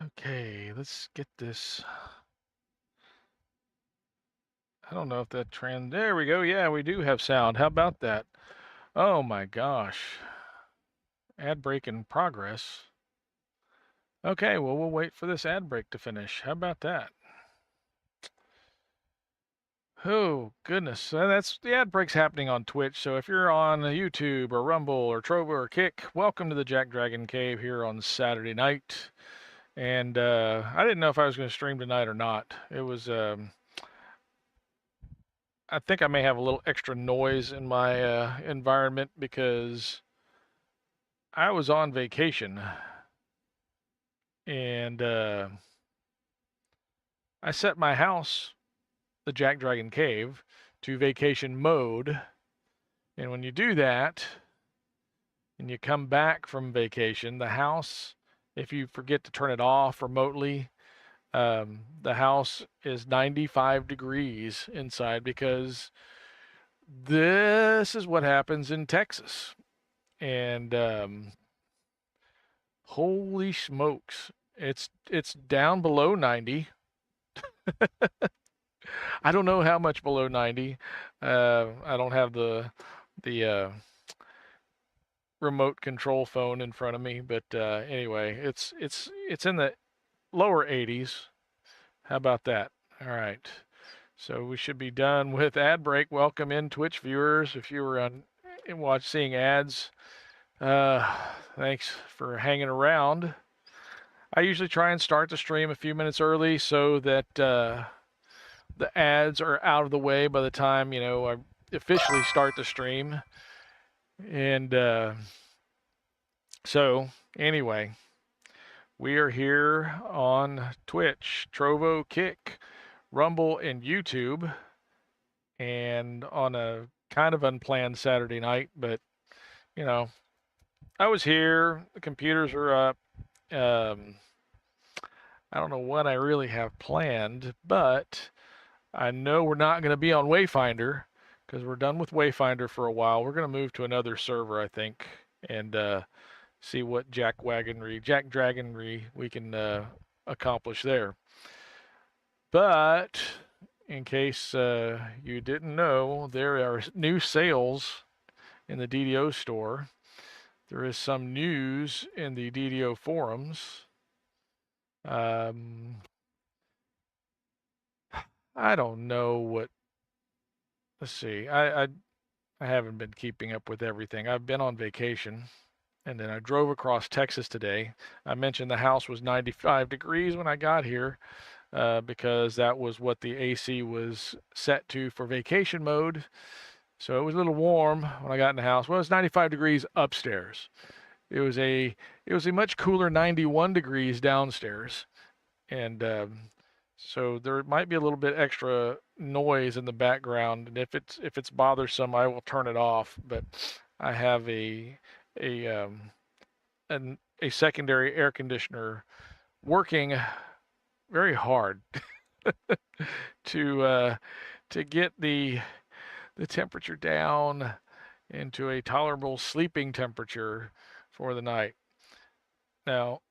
Okay, let's get this. I don't know if that trend. There we go. Yeah, we do have sound. How about that? Oh my gosh. Ad break in progress. Okay, well, we'll wait for this ad break to finish. How about that? Oh, goodness. That's the ad break's happening on Twitch. So if you're on YouTube or Rumble or Trovo or Kick, welcome to the JackDrag0n Cave here on Saturday night. And I didn't know if I was going to stream tonight or not. It was, I think I may have a little extra noise in my environment because I was on vacation and I set my house, the JackDrag0n Cave, to vacation mode. And when you do that and you come back from vacation, the house, if you forget to turn it off remotely, the house is 95 degrees inside because this is what happens in Texas. And holy smokes, it's down below 90. I don't know how much below 90. I don't have the remote control phone in front of me, but anyway, it's in the lower 80s. How about that? All right. So we should be done with ad break. Welcome in Twitch viewers. If you were on seeing ads, thanks for hanging around. I usually try and start the stream a few minutes early so that the ads are out of the way by the time I officially start the stream. And so anyway, we are here on Twitch, Trovo, Kick, Rumble, and YouTube, and on a kind of unplanned Saturday night, but I was here. The computers are up. Um, I don't know what I really have planned, but I know we're not going to be on Wayfinder because we're done with Wayfinder for a while. We're going to move to another server, I think, and see what JackDrag0n we can accomplish there. But in case you didn't know, there are new sales in the DDO store. There is some news in the DDO forums. I don't know what. Let's see. I haven't been keeping up with everything. I've been on vacation, and then I drove across Texas today. I mentioned the house was 95 degrees when I got here because that was what the AC was set to for vacation mode. So it was a little warm when I got in the house. Well, it's 95 degrees upstairs. It was a much cooler 91 degrees downstairs, and so there might be a little bit extra noise in the background, and if it's bothersome, I will turn it off. But I have a um, a secondary air conditioner working very hard to to get the temperature down into a tolerable sleeping temperature for the night. Now,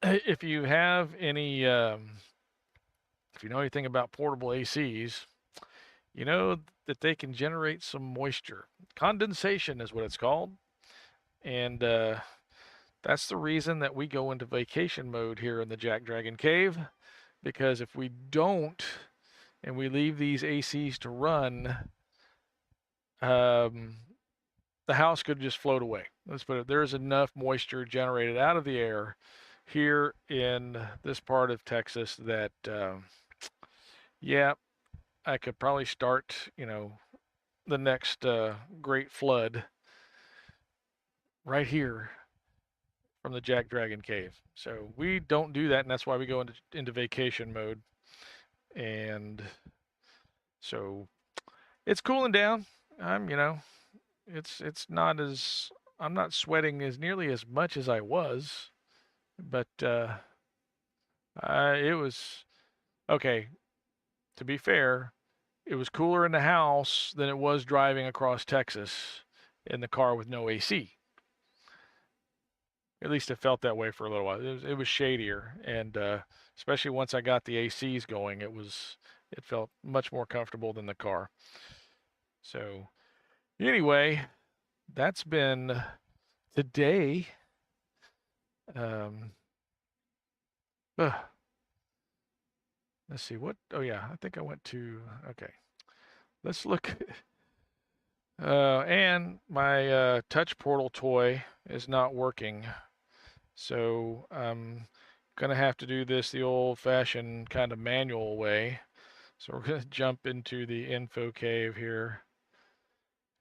if you have any if you know anything about portable ACs, you know that they can generate some moisture. Condensation is what it's called. And that's the reason that we go into vacation mode here in the JackDrag0n Cave, because if we don't and we leave these ACs to run, the house could just float away. Let's put it, there's enough moisture generated out of the air here in this part of Texas that, yeah, I could probably start, the next great flood right here from the JackDrag0n Cave. So we don't do that, and that's why we go into vacation mode. And so it's cooling down. It's not as I'm not sweating as nearly as much as I was, but it was okay. To be fair, it was cooler in the house than it was driving across Texas in the car with no AC. At least it felt that way for a little while. It was shadier, and especially once I got the ACs going, it felt much more comfortable than the car. So anyway, that's been today. Um, uh, let's see what. Oh yeah, I think I went to. Okay, let's look. And my touch portal toy is not working, so I'm gonna have to do this the old-fashioned kind of manual way. So we're gonna jump into the info cave here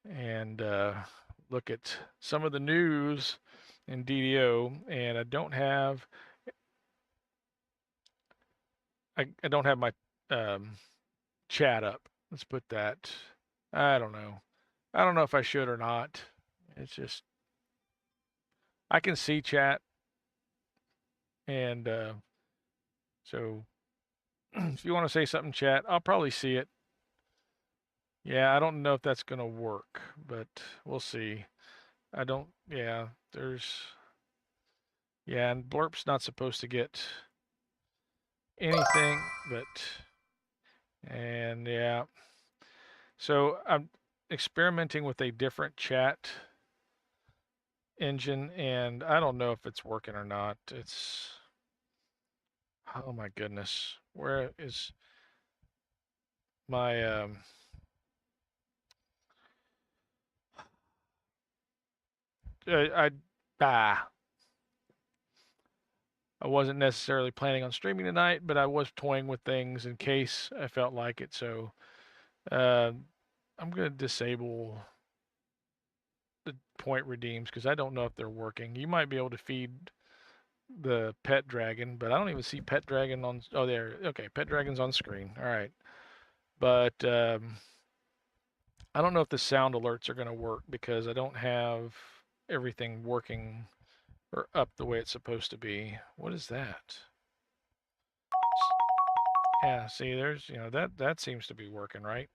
and look at some of the news in DDO. And I don't have my chat up. Let's put that. I don't know. I don't know if I should or not. It's just I can see chat, and so if you want to say something, chat, I'll probably see it. Yeah, I don't know if that's gonna work, but we'll see. I don't. Yeah, yeah, and Blurp's not supposed to get anything, and yeah. So I'm experimenting with a different chat engine, and I don't know if it's working or not. Oh my goodness, where is my I ah I wasn't necessarily planning on streaming tonight, but I was toying with things in case I felt like it. So uh, I'm gonna disable the point redeems because I don't know if they're working. You might be able to feed the pet dragon, but I don't even see pet dragon on. Oh, there. Okay, pet dragon's on screen. All right, but I don't know if the sound alerts are going to work because I don't have everything working or up the way it's supposed to be. What is that? Yeah, see, there's that seems to be working, right?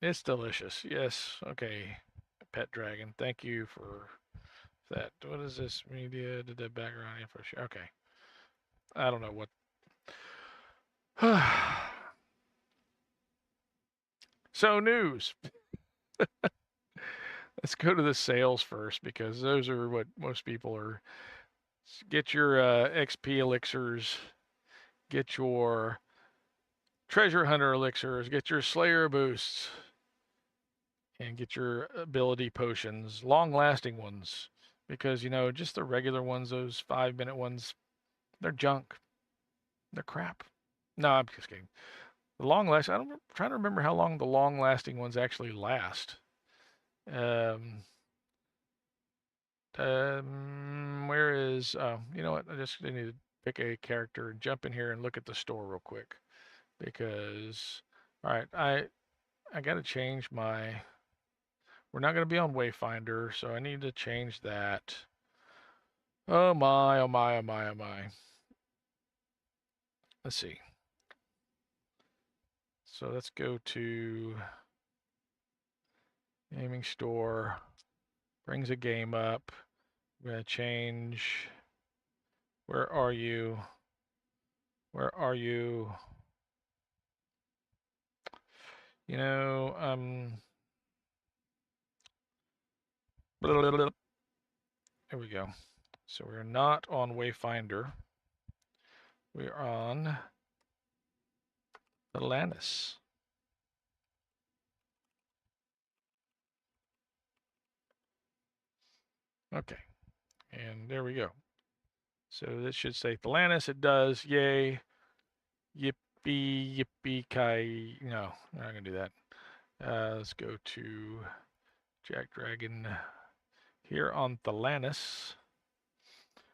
It's delicious. Yes. Okay, pet dragon. Thank you for that. What is this media? Did the background info show? Okay. I don't know what. So news. Let's go to the sales first because those are what most people are. Get your XP elixirs, get your treasure hunter elixirs, get your slayer boosts, and get your ability potions, long lasting ones. Because, just the regular ones, those 5-minute ones, they're junk. They're crap. No, I'm just kidding. The long last, I'm trying to remember how long the long lasting ones actually last. Where is, you know what? I need to pick a character and jump in here and look at the store real quick because, all right, I got to change my, we're not going to be on Wayfinder, so I need to change that. Oh my, oh my, oh my, oh my. Let's see. So let's go to gaming store, brings a game up. We're going to change, where are you? Where are you? You know, there we go. So we're not on Wayfinder. We're on Atlantis. Okay, and there we go. So this should say Atlantis. It does. Yay. Yippee, yippee, ki. No, I'm not going to do that. Let's go to JackDrag0n here on Thalanis,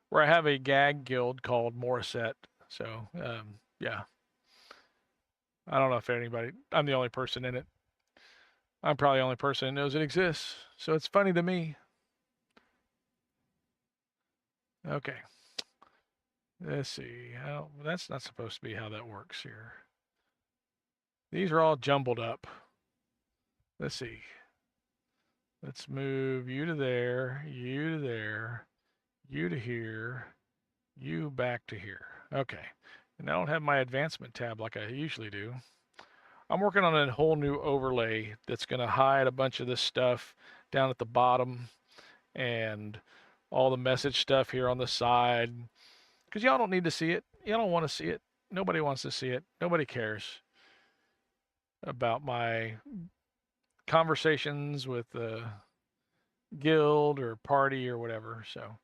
where I have a gag guild called Morissette. So, yeah. I don't know if anybody, I'm the only person in it. I'm probably the only person that knows it exists. So it's funny to me. Okay. Let's see. That's not supposed to be how that works here. These are all jumbled up. Let's see. Let's move you to there, you to there, You to here, you back to here. Okay. And I don't have my advancement tab like I usually do. I'm working on a whole new overlay that's going to hide a bunch of this stuff down at the bottom and all the message stuff here on the side. Because y'all don't need to see it. Y'all don't want to see it. Nobody wants to see it. Nobody cares about my conversations with the guild or party or whatever. So,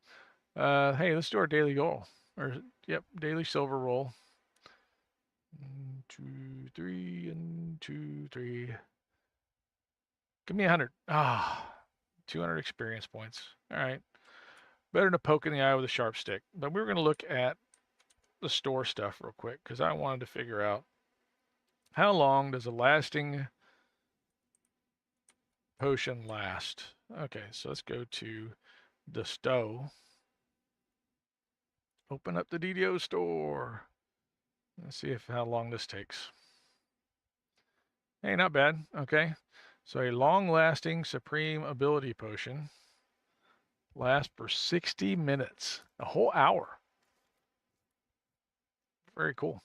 hey, let's do our daily goal. Or, yep, daily silver roll. 1, 2, 3, and 2, 3. Give me 100. Ah, 200 experience points. All right. Better than a poke in the eye with a sharp stick. But we're going to look at the store stuff real quick because I wanted to figure out how long does a lasting potion last. Okay, so let's go to the store. Open up the DDO store. Let's see how long this takes. Hey, not bad. Okay. So a long-lasting supreme ability potion lasts for 60 minutes, a whole hour. Very cool.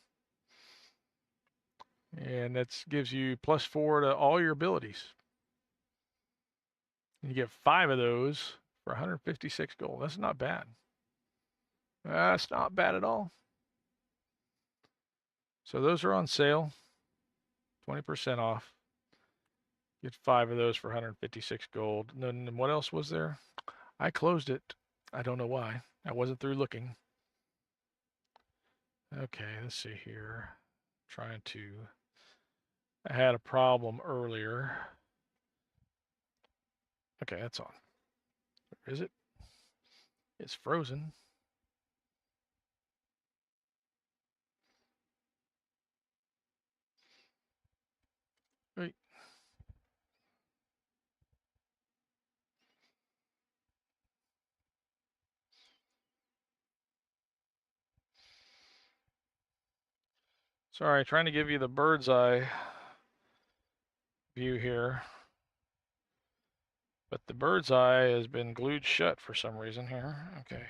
And that gives you +4 to all your abilities. You get 5 of those for 156 gold. That's not bad. That's not bad at all. So those are on sale, 20% off. Get 5 of those for 156 gold. And then what else was there? I closed it. I don't know why. I wasn't through looking. Okay, let's see here. I had a problem earlier. Okay, that's on. Where is it? It's frozen. Wait. Sorry, trying to give you the bird's eye view here. But the bird's eye has been glued shut for some reason here. Okay.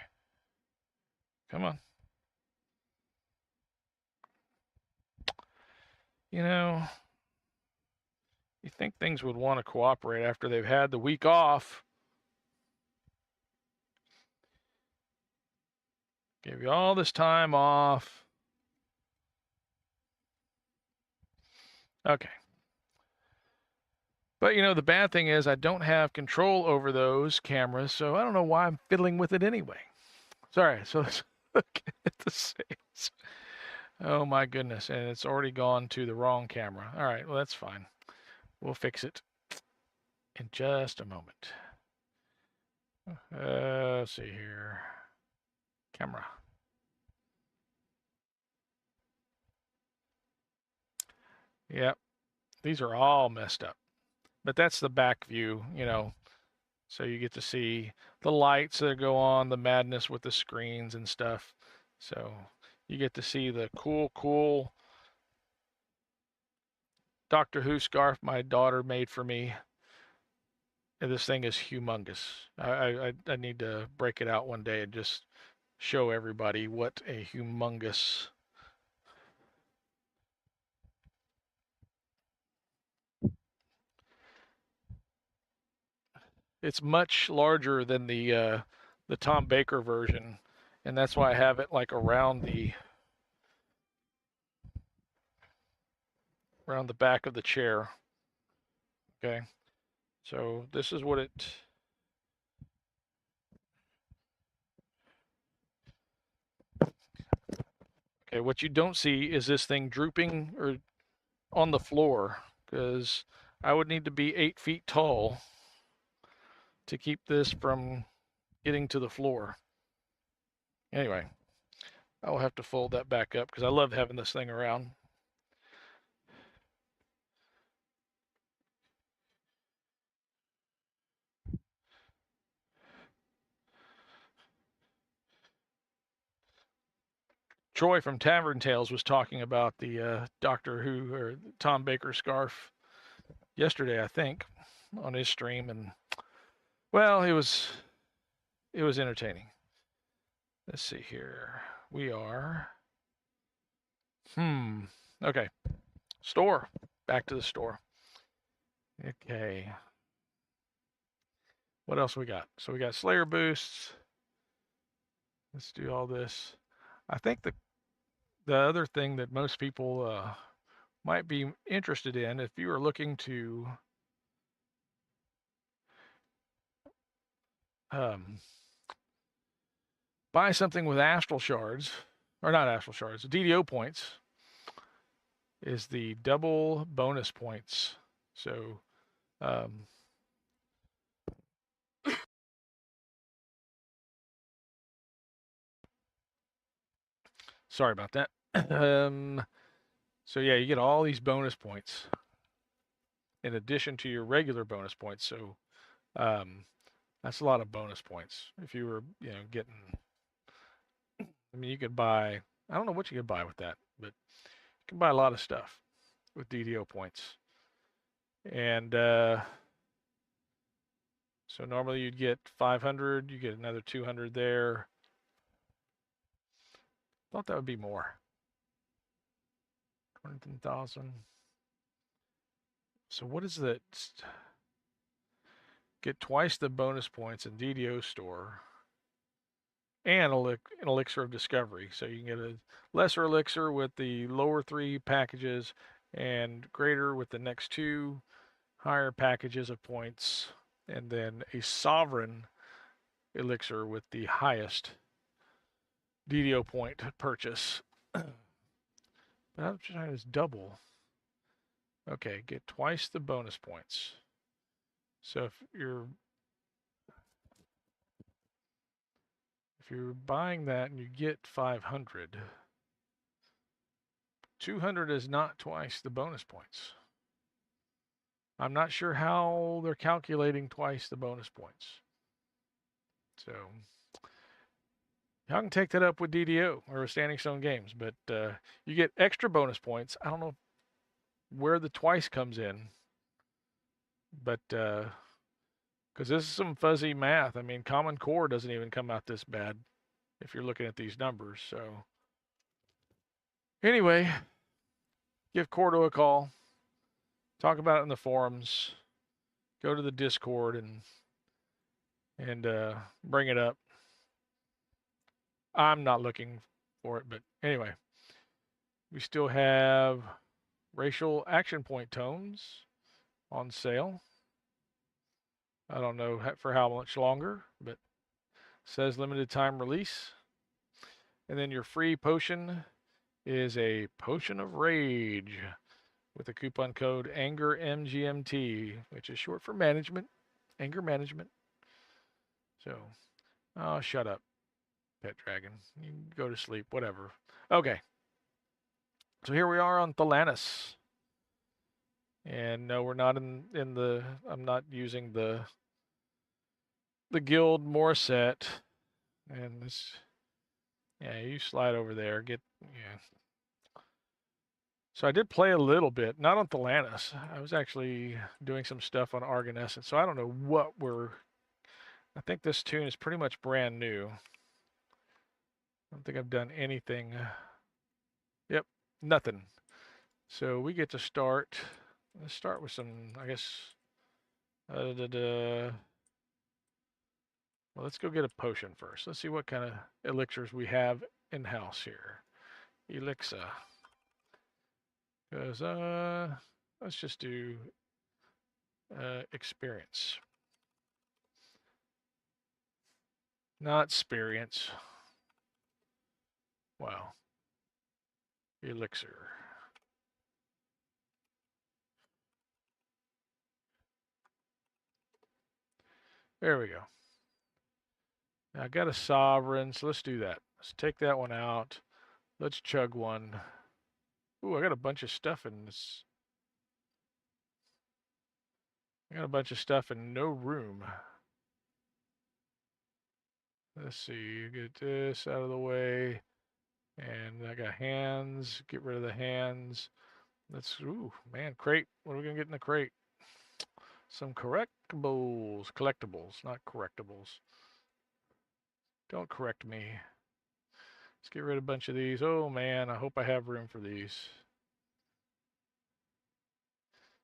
Come on. You know, you think things would want to cooperate after they've had the week off. Give you all this time off. Okay. But you know, the bad thing is I don't have control over those cameras, so I don't know why I'm fiddling with it anyway. Sorry, so let's look at the saves. Oh my goodness, and it's already gone to the wrong camera. All right, well, that's fine. We'll fix it in just a moment. Let's see here. Camera. Yep, these are all messed up. But that's the back view, you know. So you get to see the lights that go on, the madness with the screens and stuff. So you get to see the cool Doctor Who scarf my daughter made for me. And this thing is humongous. I need to break it out one day and just show everybody what a humongous it's much larger than the Tom Baker version, and that's why I have it like around the back of the chair. Okay, so this is what it. Okay, what you don't see is this thing drooping or on the floor, because I would need to be 8 feet tall to keep this from getting to the floor. Anyway, I'll have to fold that back up because I love having this thing around. Troy from Tavern Tales was talking about the Doctor Who or Tom Baker scarf yesterday, I think, on his stream, and well, it was entertaining. Let's see here. We are, okay. Store, back to the store. Okay. What else we got? So we got Slayer boosts. Let's do all this. I think the other thing that most people might be interested in, if you are looking to buy something with astral shards, or not astral shards, DDO points, is the double bonus points. So sorry about that. So yeah, you get all these bonus points in addition to your regular bonus points. So that's a lot of bonus points. If you were, getting, I mean, you could buy, I don't know what you could buy with that, but you can buy a lot of stuff with DDO points. And so normally you'd get 500, you get another 200 there. Thought that would be more. 20,000. So what is that? Get twice the bonus points in DDO store and an elixir of discovery. So you can get a lesser elixir with the lower 3 packages and greater with the next 2 higher packages of points, and then a sovereign elixir with the highest DDO point purchase. But I'm trying to double. Okay, get twice the bonus points. So if you're buying that and you get 500, 200 is not twice the bonus points. I'm not sure how they're calculating twice the bonus points. So I can take that up with DDO or Standing Stone Games, but you get extra bonus points. I don't know where the twice comes in, but because this is some fuzzy math. I mean, Common Core doesn't even come out this bad if you're looking at these numbers. So anyway, give Korthos a call, talk about it in the forums, go to the Discord and bring it up. I'm not looking for it, but anyway, we still have racial action point tones on sale. I don't know for how much longer, but says limited time release. And then your free potion is a potion of rage with the coupon code ANGERMGMT, which is short for management, anger management. So, oh, shut up, Pet Dragon. You can go to sleep, whatever. Okay. So here we are on Thalanis. And no, we're not in the, I'm not using the guild more set. And this, yeah, you slide over there, yeah. So I did play a little bit, not on Thalanis. I was actually doing some stuff on Argonescent. So I don't know what I think this tune is pretty much brand new. I don't think I've done anything. Yep, nothing. So we get to start. Let's start with some, I guess. Well, let's go get a potion first. Let's see what kind of elixirs we have in-house here. Elixir. Because, let's just do experience. Not experience. Wow. Elixir. There we go. Now I got a sovereign, so let's do that. Let's take that one out. Let's chug one. Ooh, I got a bunch of stuff in this. I got a bunch of stuff in no room. Let's see, get this out of the way. And I got hands, get rid of the hands. Ooh, man, crate. What are we gonna get in the crate? Some collectibles, not correctables. Don't correct me. Let's get rid of a bunch of these. Oh man, I hope I have room for these.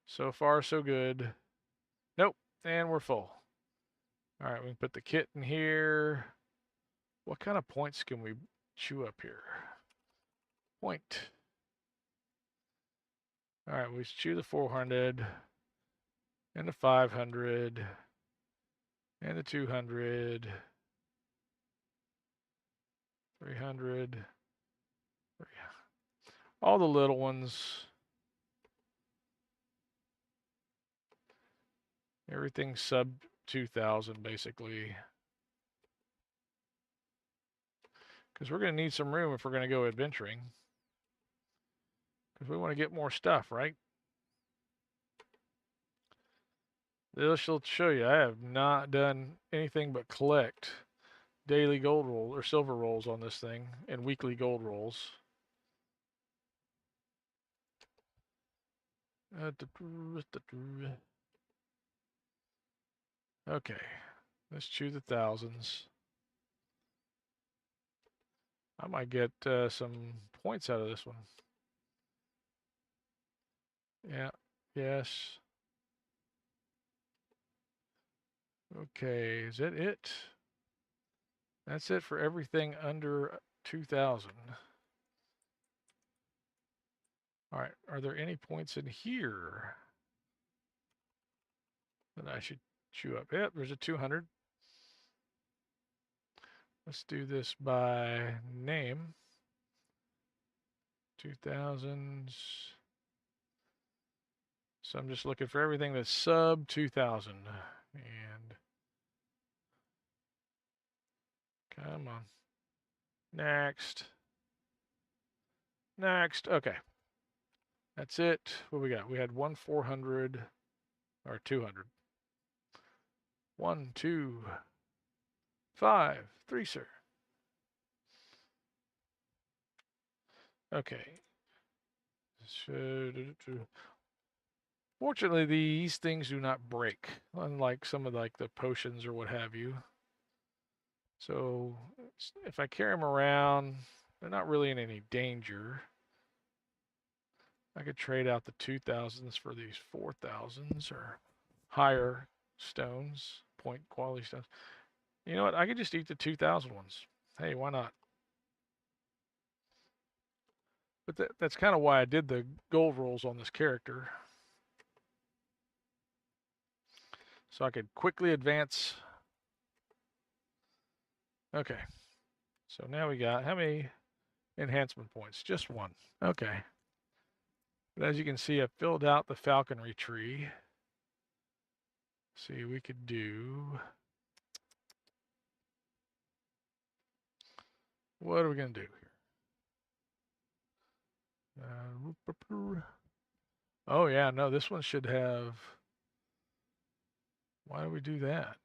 So far, so good. Nope, and we're full. All right, we can put the kit in here. What kind of points can we chew up here? Point. All right, we chew the 400 and the 500 and the 200, 300, all the little ones. Everything sub 2,000 basically. Because we're going to need some room if we're going to go adventuring. Because we want to get more stuff, right? This will show you I have not done anything but collect daily gold rolls or silver rolls on this thing and weekly gold rolls. Okay, let's choose the thousands. I might get some points out of this one. Yeah, yes. Okay, is that it? That's it for everything under 2,000. All right, are there any points in here that I should chew up? Yep, there's a 200. Let's do this by name. 2000s. So I'm just looking for everything that's sub 2,000. And come on. Next. Next. Okay. That's it. What we got? We had 400 or 200. 1, 2, 5, 3, sir. Okay. Fortunately, these things do not break, unlike some of like the potions or what have you. So if I carry them around, they're not really in any danger. I could trade out the 2,000s for these 4,000s or higher stones, point quality stones. You know what? I could just eat the 2,000 ones. Hey, why not? But that's kind of why I did the gold rolls on this character. So I could quickly advance. Okay. So now we got how many enhancement points? Just one. Okay. But as you can see, I filled out the falconry tree. See, we could do. What are we going to do here? Oh, yeah, no, this one should have. Why do we do that?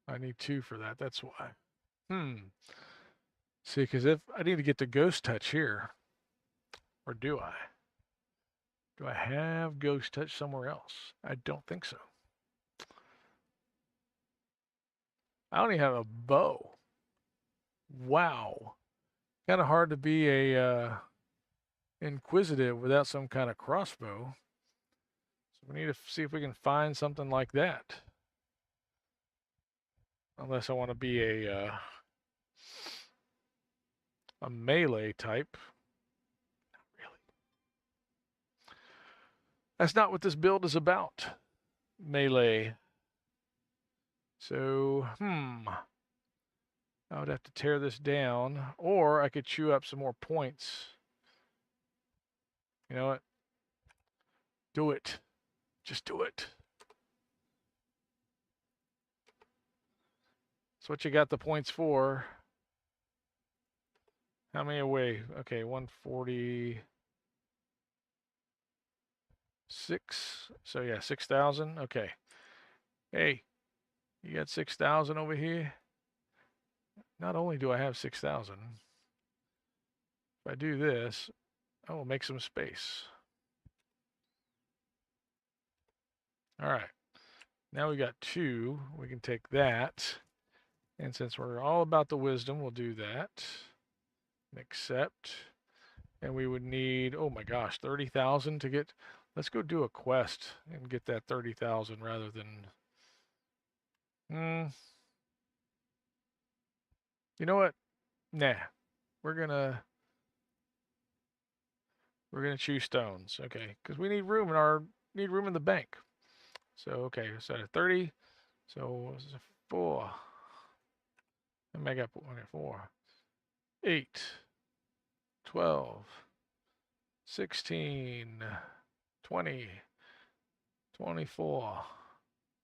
I need 2 for that. That's why. See, because if I need to get the ghost touch here, or do I? Do I have ghost touch somewhere else? I don't think so. I only have a bow. Wow. Kind of hard to be a inquisitive without some kind of crossbow. So we need to see if we can find something like that. Unless I want to be a melee type. Not really. That's not what this build is about. Melee. So, I would have to tear this down, or I could chew up some more points. You know what? Do it. Just do it. That's what you got the points for. How many away? Okay, 146. So yeah, 6,000. Okay. Hey, you got 6,000 over here? Not only do I have 6,000, if I do this, I will make some space. All right. Now we got 2. We can take that. And since we're all about the wisdom, we'll do that. Accept. And we would need, oh my gosh, 30,000 to get. Let's go do a quest and get that 30,000 rather than. You know what? Nah. We're gonna choose stones, okay? Because we need room in the bank. So okay, so 30. So 4. I make up 4, 8, 12, 16, 20, 24,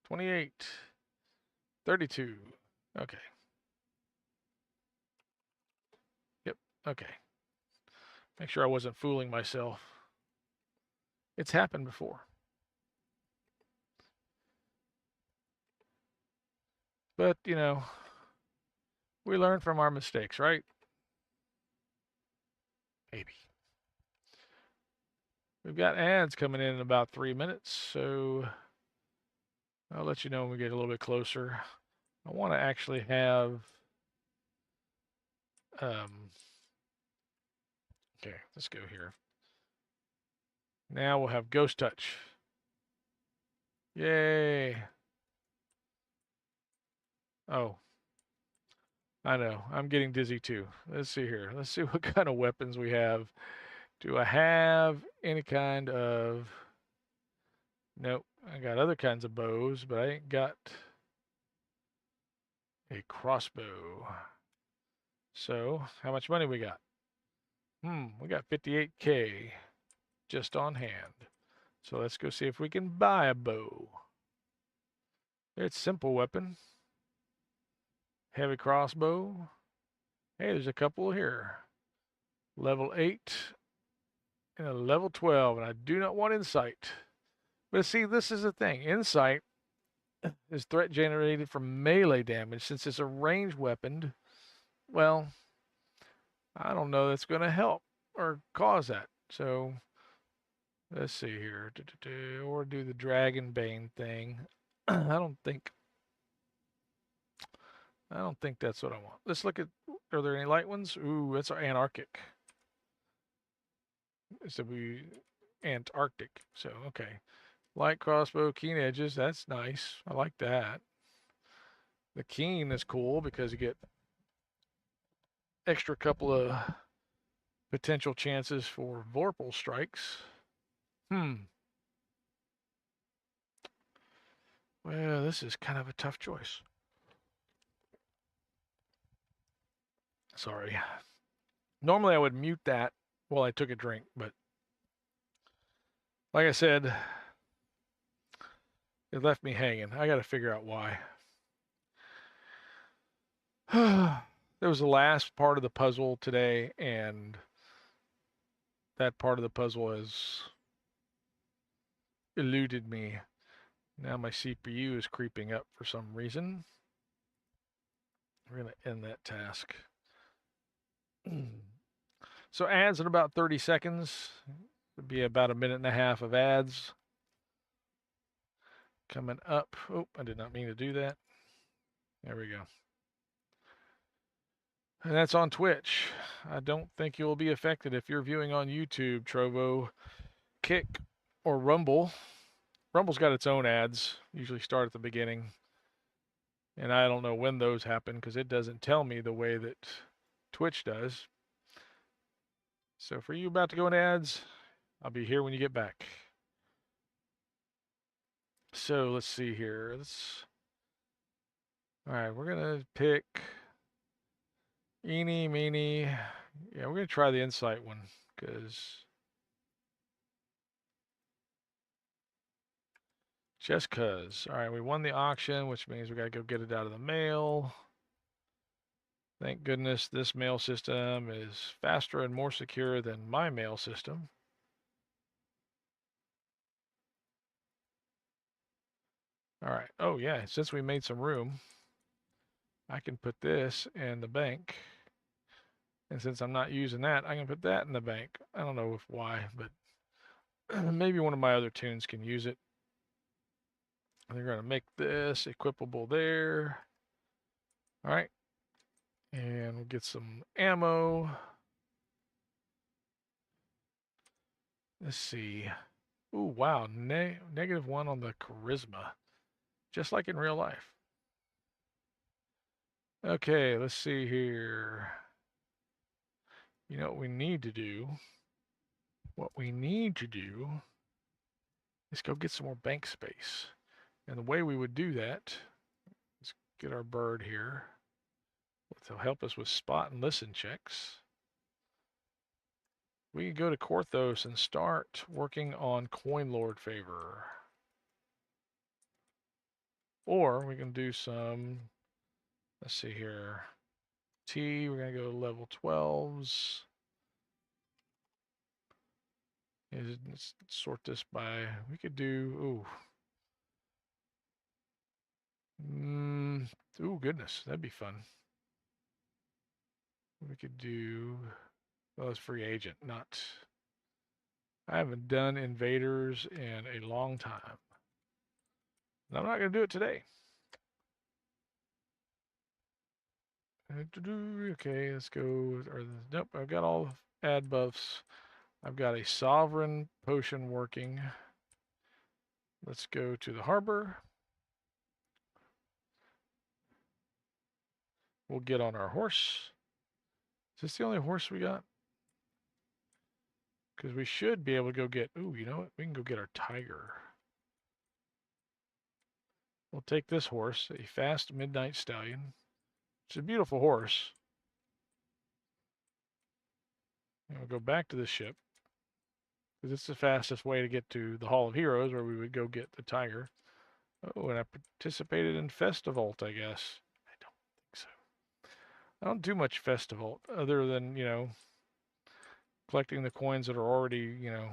28, 32. Okay. Yep. Okay. Make sure I wasn't fooling myself. It's happened before. But, you know, we learn from our mistakes, right? Maybe. We've got ads coming in about 3 minutes, so I'll let you know when we get a little bit closer. I want to actually have, okay, let's go here. Now we'll have Ghost Touch. Yay. Oh, I know. I'm getting dizzy too. Let's see here. Let's see what kind of weapons we have. Do I have any kind of... Nope. I got other kinds of bows, but I ain't got a crossbow. So, how much money we got? We got 58K just on hand. So let's go see if we can buy a bow. It's simple weapon. Heavy crossbow. Hey, there's a couple here. Level 8 and a level 12, and I do not want insight. But see, this is the thing. Insight is threat generated from melee damage. Since it's a ranged weapon, well, I don't know that's going to help or cause that. So let's see here. Or do the Dragon Bane thing. I don't think that's what I want. Let's look at, are there any light ones? Ooh, that's our Antarctic. So we, Antarctic. So, okay. Light crossbow, keen edges. That's nice. I like that. The keen is cool because you get extra couple of potential chances for Vorpal strikes. Well, this is kind of a tough choice. Sorry. Normally I would mute that while I took a drink, but like I said, it left me hanging. I got to figure out why. There was the last part of the puzzle today, and that part of the puzzle has eluded me. Now my CPU is creeping up for some reason. We're going to end that task. So ads in about 30 seconds. It'd be about a minute and a half of ads coming up. Oh, I did not mean to do that. There we go. And that's on Twitch. I don't think you'll be affected if you're viewing on YouTube, Trovo, Kick, or Rumble. Rumble's got its own ads, usually start at the beginning. And I don't know when those happen because it doesn't tell me the way that Twitch does. So for you about to go in ads, I'll be here when you get back. So let's see here. All right, we're going to pick Eeny, Meeny. Yeah, we're going to try the Insight one because just cuz. All right, we won the auction, which means we got to go get it out of the mail. Thank goodness this mail system is faster and more secure than my mail system. All right. Oh, yeah. Since we made some room, I can put this in the bank. And since I'm not using that, I can put that in the bank. I don't know why, but maybe one of my other tunes can use it. They're going to make this equipable there. All right. And we'll get some ammo. Let's see. Ooh, wow. -1 on the charisma. Just like in real life. Okay, let's see here. You know what we need to do? What we need to do is go get some more bank space. And the way we would do that is get our bird here. It'll help us with spot and listen checks. We can go to Korthos and start working on Coin Lord favor. Or we can do some, let's see here. We're going to go level 12s. Let's sort this by, we could do, ooh, goodness, that'd be fun. We could do, well, it's free agent, not, I haven't done invaders in a long time. And I'm not going to do it today. Okay, let's go. Nope, I've got all ad buffs. I've got a sovereign potion working. Let's go to the harbor. We'll get on our horse. Is this the only horse we got? Because we should be able to go get, ooh, you know what? We can go get our tiger. We'll take this horse, a fast midnight stallion. It's a beautiful horse. And we'll go back to the ship. Because it's the fastest way to get to the Hall of Heroes, where we would go get the tiger. Oh, and I participated in Festival, I guess. I don't think so. I don't do much Festival other than, you know, collecting the coins that are already, you know,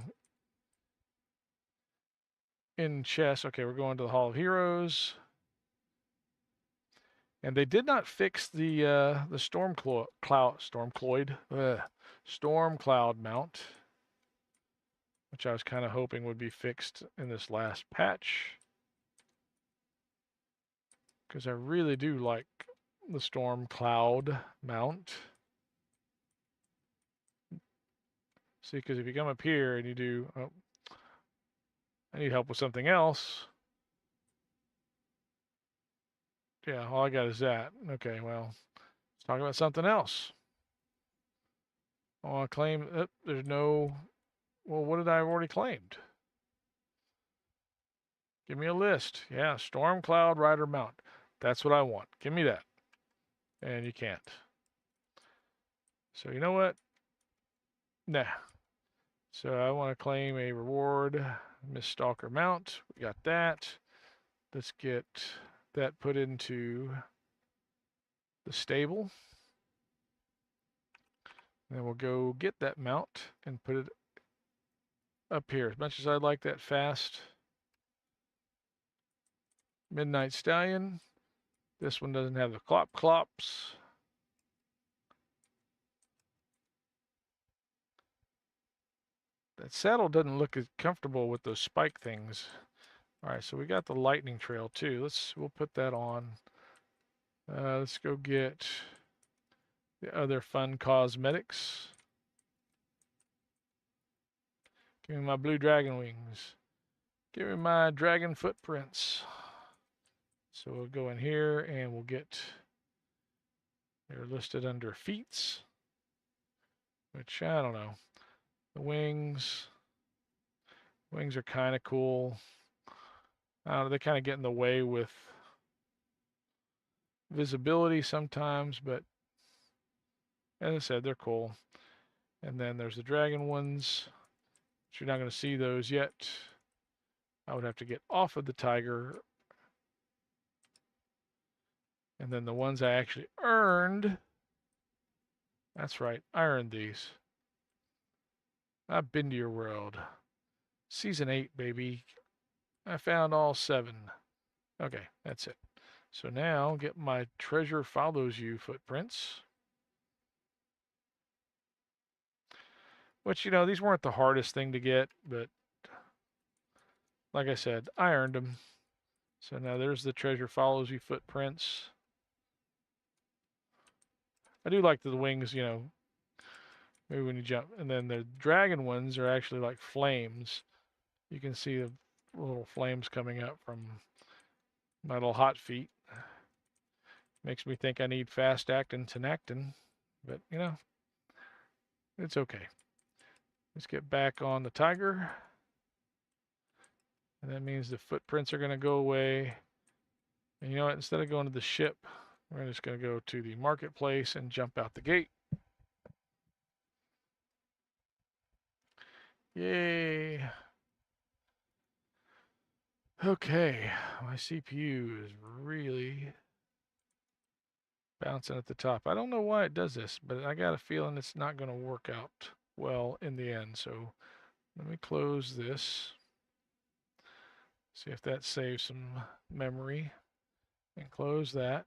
in chests. Okay, we're going to the Hall of Heroes. And they did not fix the storm cloud mount, which I was kind of hoping would be fixed in this last patch. Because I really do like the storm cloud mount. See, because if you come up here and you do, oh, I need help with something else. Yeah, all I got is that. Okay, well, let's talk about something else. I want to claim, there's no, well, what did I have already claimed? Give me a list. Yeah, Storm Cloud Rider Mount. That's what I want. Give me that. And you can't. So you know what? Nah. So I want to claim a reward, Miss Stalker Mount. We got that. Let's get that put into the stable. And then we'll go get that mount and put it up here. As much as I'd like that fast Midnight Stallion, this one doesn't have the clops. That saddle doesn't look as comfortable with those spike things. All right, so we got the lightning trail too. We'll put that on. Let's go get the other fun cosmetics. Give me my blue dragon wings. Give me my dragon footprints. So we'll go in here and we'll get, they're listed under feats, which I don't know. The wings are kind of cool. They kind of get in the way with visibility sometimes, but as I said, they're cool. And then there's the dragon ones, which you're not going to see those yet. I would have to get off of the tiger. And then the ones I actually earned, that's right, I earned these. I've been to your world. Season 8, baby. I found all 7. Okay, that's it. So now get my treasure follows you footprints. Which, you know, these weren't the hardest thing to get, but like I said, I earned them. So now there's the treasure follows you footprints. I do like the wings, you know, maybe when you jump. And then the dragon ones are actually like flames. You can see the little flames coming up from my little hot feet. Makes me think I need fast actin tenactin, but you know, it's okay. Let's get back on the tiger. And that means the footprints are going to go away. And you know what? Instead of going to the ship, we're just going to go to the marketplace and jump out the gate. Yay. Okay, my CPU is really bouncing at the top. I don't know why it does this, but I got a feeling it's not going to work out well in the end. So let me close this. See if that saves some memory. And close that.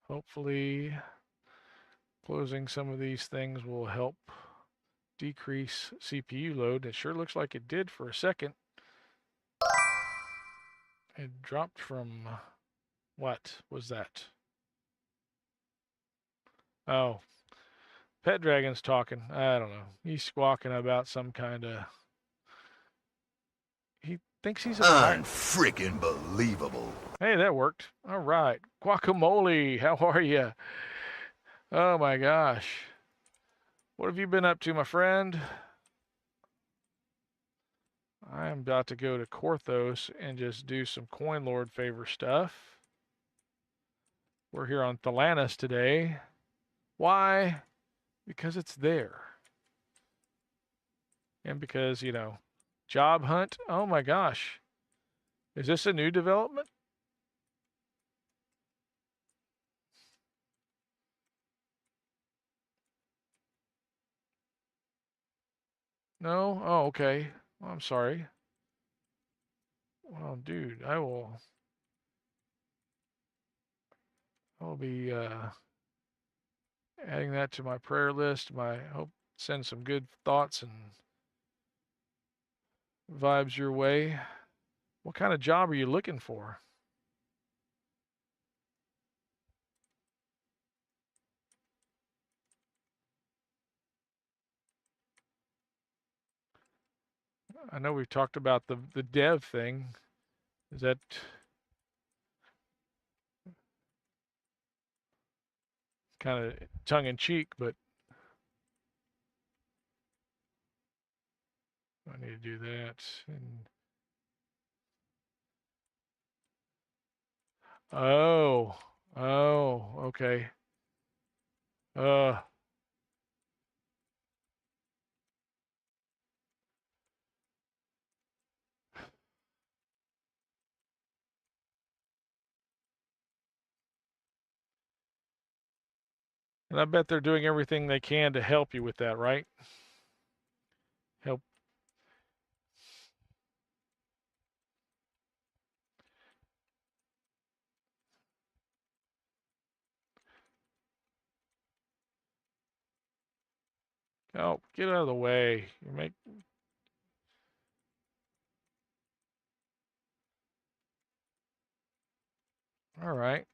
Hopefully closing some of these things will help decrease CPU load. It sure looks like it did for a second. It dropped from, what was that? Oh, Pet Dragon's talking. I don't know. He's squawking about some kind of, he thinks he's a pirate. Unfreaking believable. Hey, that worked. All right. Guacamole, how are you? Oh my gosh. What have you been up to, my friend? I am about to go to Korthos and just do some Coin Lord favor stuff. We're here on Thalanis today. Why? Because it's there. And because, you know, job hunt. Oh my gosh. Is this a new development? No? Oh, okay. Well, I'm sorry. Well, dude, I'll be adding that to my prayer list. My hope send some good thoughts and vibes your way. What kind of job are you looking for? I know we've talked about the dev thing. Is that kind of tongue in cheek, but I need to do that. And oh, okay. Uh, and I bet they're doing everything they can to help you with that, right? Help. Oh, get out of the way. You make. All right.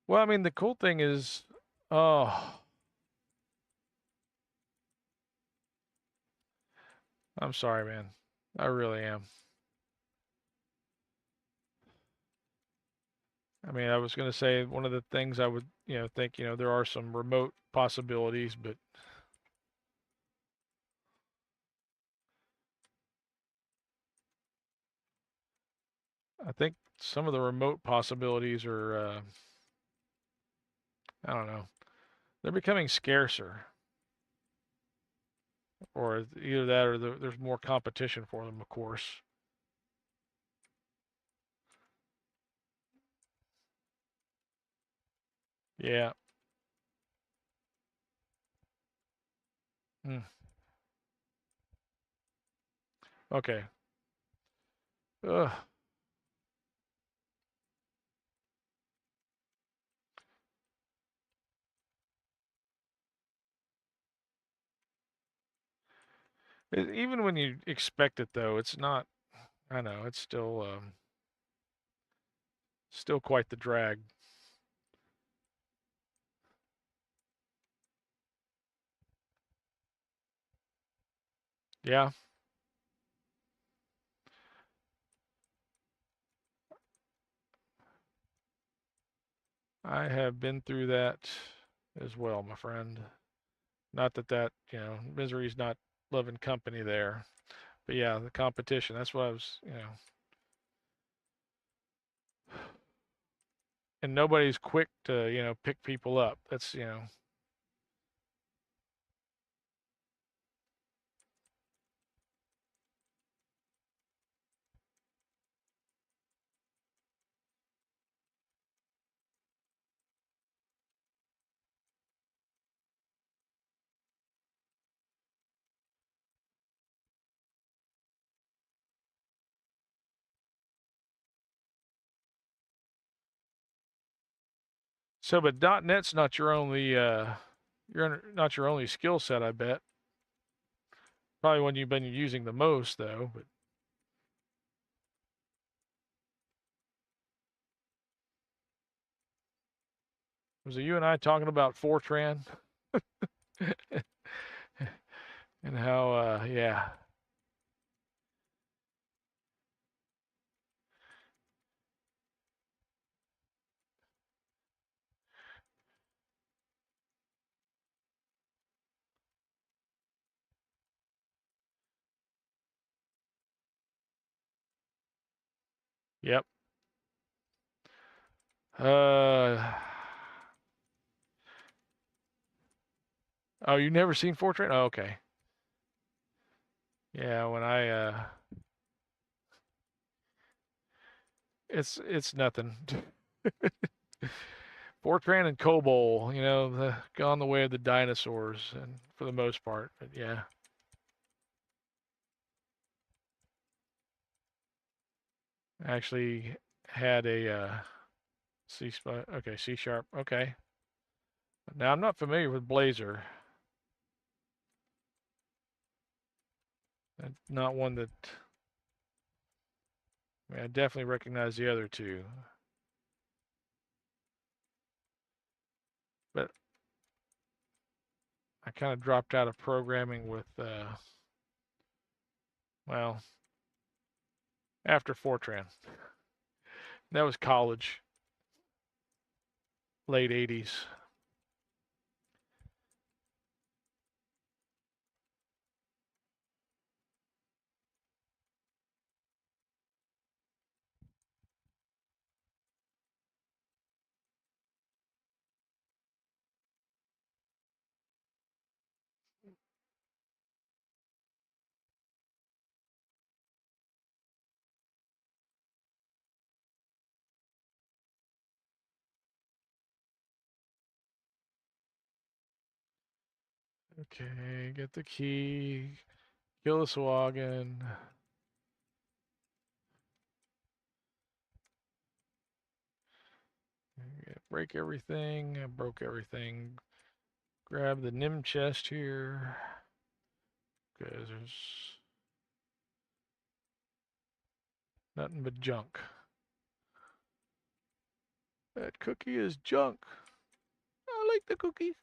Well, I mean, the cool thing is, oh, I'm sorry, man. I really am. I mean, I was going to say one of the things I would, think, there are some remote possibilities, but I think some of the remote possibilities are, I don't know, they're becoming scarcer, or either that or there's more competition for them, of course. Yeah. Mm. Okay. Ugh. Even when you expect it, though, it's not. I know it's still quite the drag. Yeah. I have been through that as well, my friend. Not that, misery's not loving company there. But yeah, the competition, that's what I was. And nobody's quick to, pick people up. That's. So, but .NET's not your only, not your only skill set, I bet. Probably one you've been using the most, though. But was it you and I talking about Fortran and how, yeah, yep. Uh, oh, you never seen Fortran? Oh, okay. Yeah, when it's nothing. Fortran and COBOL, gone the way of the dinosaurs, and for the most part. But yeah, I actually had a C sharp. Okay. Now I'm not familiar with Blazor. Not one that. I definitely recognize the other two, but I kind of dropped out of programming with, well, after Fortran. That was college, late 80s. Okay, get the key, kill the Swaggin. Break everything. I broke everything. Grab the NIM chest here. Because there's nothing but junk. That cookie is junk. I like the cookie.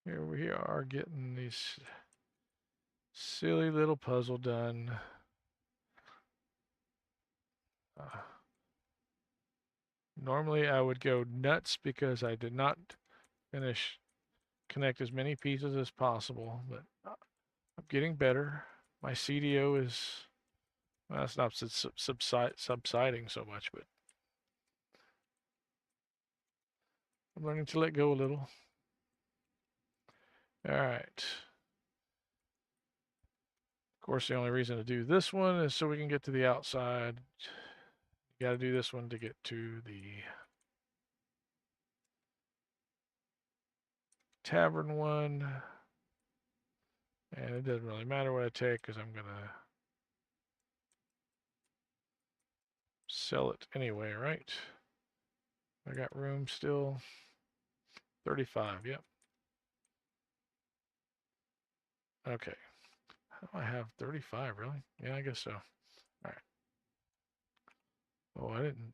Here we are getting these silly little puzzle done. Normally I would go nuts because I did not connect as many pieces as possible, but I'm getting better. My CDO is, well, it's not subsiding so much, but I'm learning to let go a little. All right. Of course, the only reason to do this one is so we can get to the outside. You got to do this one to get to the tavern one. And it doesn't really matter what I take because I'm going to sell it anyway, right? I got room still. 35, yep. Okay. I have 35, really? Yeah, I guess so. All right. Oh, I didn't.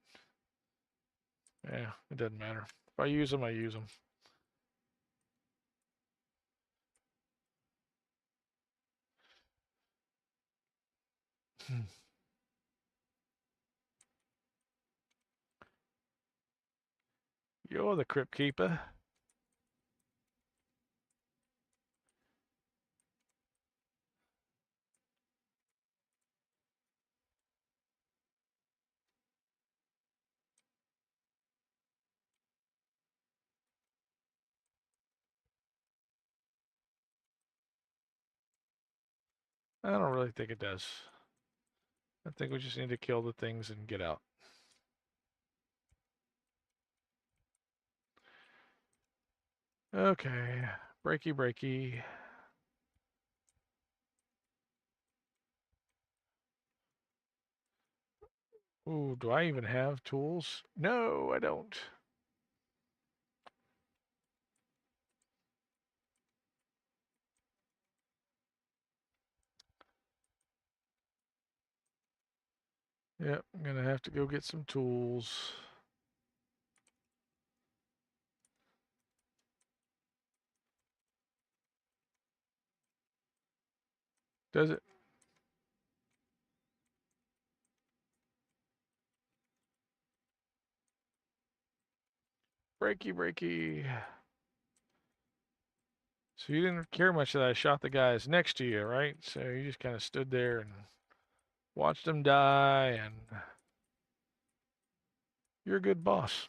Yeah, it doesn't matter. If I use them, I use them. You're the Crypt Keeper. I don't really think it does. I think we just need to kill the things and get out. Okay. Breaky, breaky. Ooh, do I even have tools? No, I don't. Yep, I'm gonna have to go get some tools. Does it? Breaky, breaky. So you didn't care much that I shot the guys next to you, right? So you just kind of stood there and watched them die, and you're a good boss.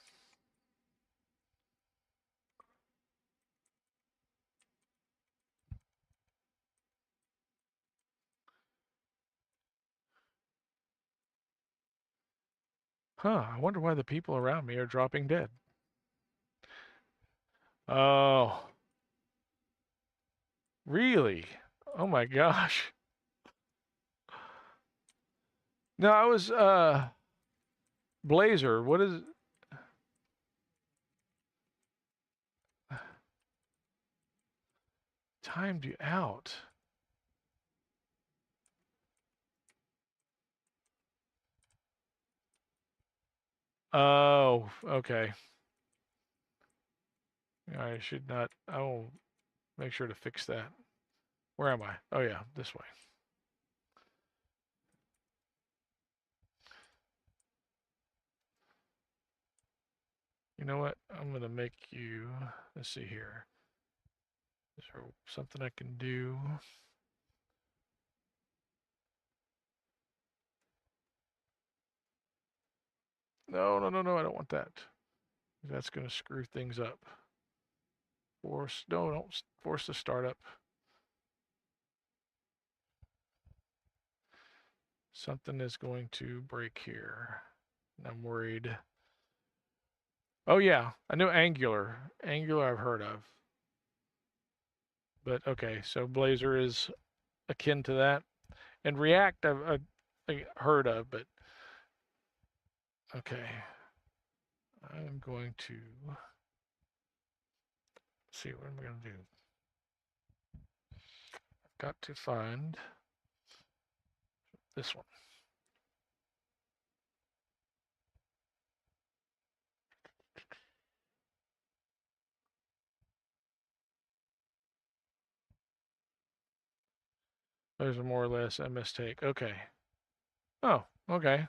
Huh, I wonder why the people around me are dropping dead. Oh, really? Oh my gosh. No, I was Blazer. What is timed you out? Oh, okay. I should not. I will make sure to fix that. Where am I? Oh yeah, this way. You know what? I'm gonna make you. Let's see here. Is there something I can do? No, no, no, no. I don't want that. That's gonna screw things up. Force. No, don't force the startup. Something is going to break here. I'm worried. Oh yeah, I know Angular. Angular I've heard of. But okay, so Blazor is akin to that. And React I've heard of, but okay. I'm going to see what am I going to do. I've got to find this one. There's a more or less a mistake. Okay. Oh, okay.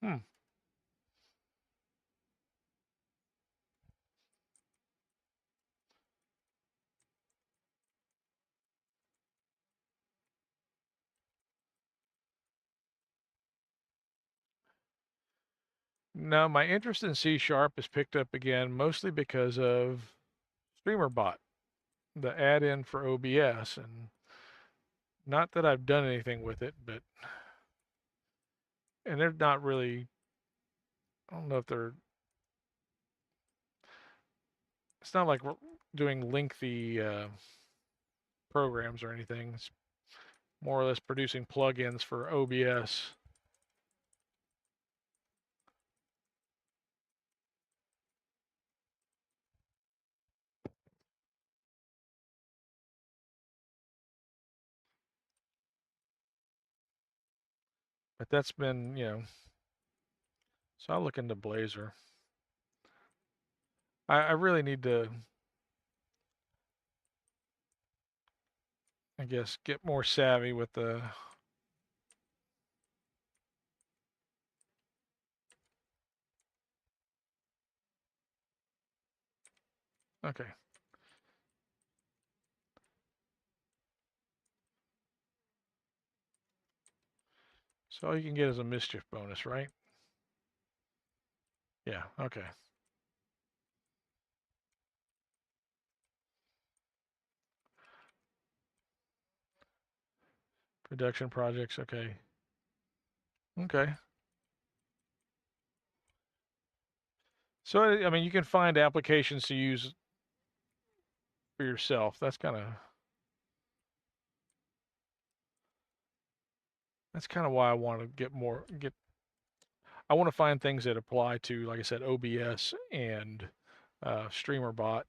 Hmm. Now my interest in C# is picked up again, mostly because of StreamerBot, the add-in for OBS, and not that I've done anything with it, but and they're not really. I don't know if they're. it's not like we're doing lengthy programs or anything. It's more or less producing plugins for OBS. But that's been, so I'll look into Blazor. I really need to, I guess, get more savvy with the. Okay. So all you can get is a mischief bonus, right? Yeah, okay. Production projects, okay. Okay. So, I mean, you can find applications to use for yourself. That's kind of why I want to I want to find things that apply to, like I said, OBS and StreamerBot,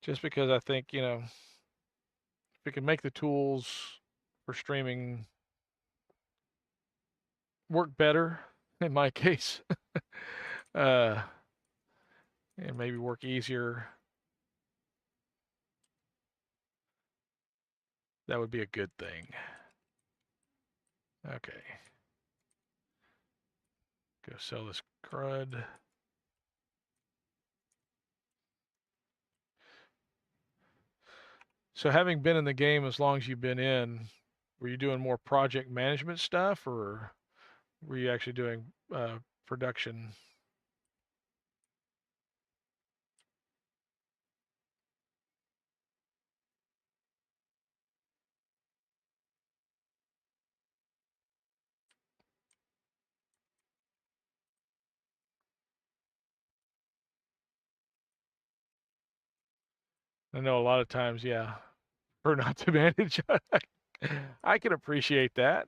just because I think, if we can make the tools for streaming work better, in my case, uh, and maybe work easier, that would be a good thing. Okay. Go sell this crud. So having been in the game as long as you've been in, were you doing more project management stuff, or were you actually doing production? I know a lot of times, yeah, for not to manage. I can appreciate that.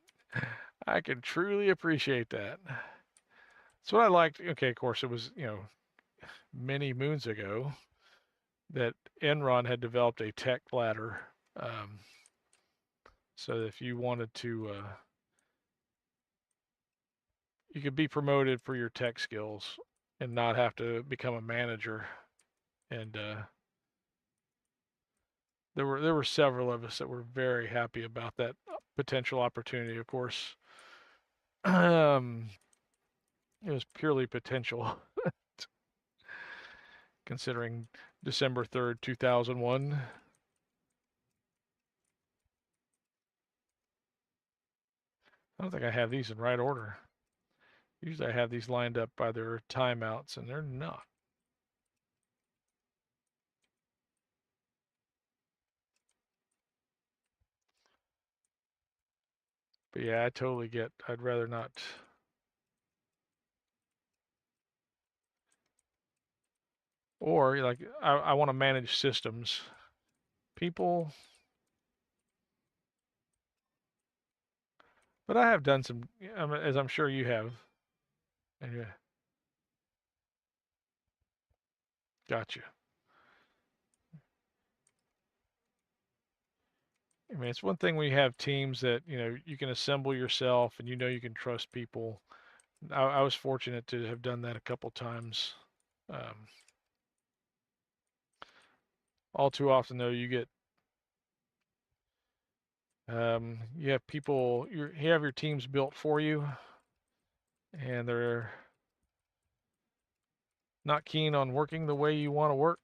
I can truly appreciate that. That's what I liked. Okay, of course, it was, many moons ago that Enron had developed a tech ladder. Um, so if you wanted to, you could be promoted for your tech skills and not have to become a manager. And there were several of us that were very happy about that potential opportunity. Of course, um, it was purely potential, considering December 3rd, 2001. I don't think I have these in right order. Usually I have these lined up by their timeouts, and they're not. But yeah, I totally get. I'd rather not. Or like, I want to manage systems. People, but I have done some, as I'm sure you have. And yeah, gotcha. I mean, it's one thing when you have teams that you can assemble yourself and you can trust people. I was fortunate to have done that a couple times. Um, all too often, though, you have people, you have your teams built for you, and they're not keen on working the way you want to work.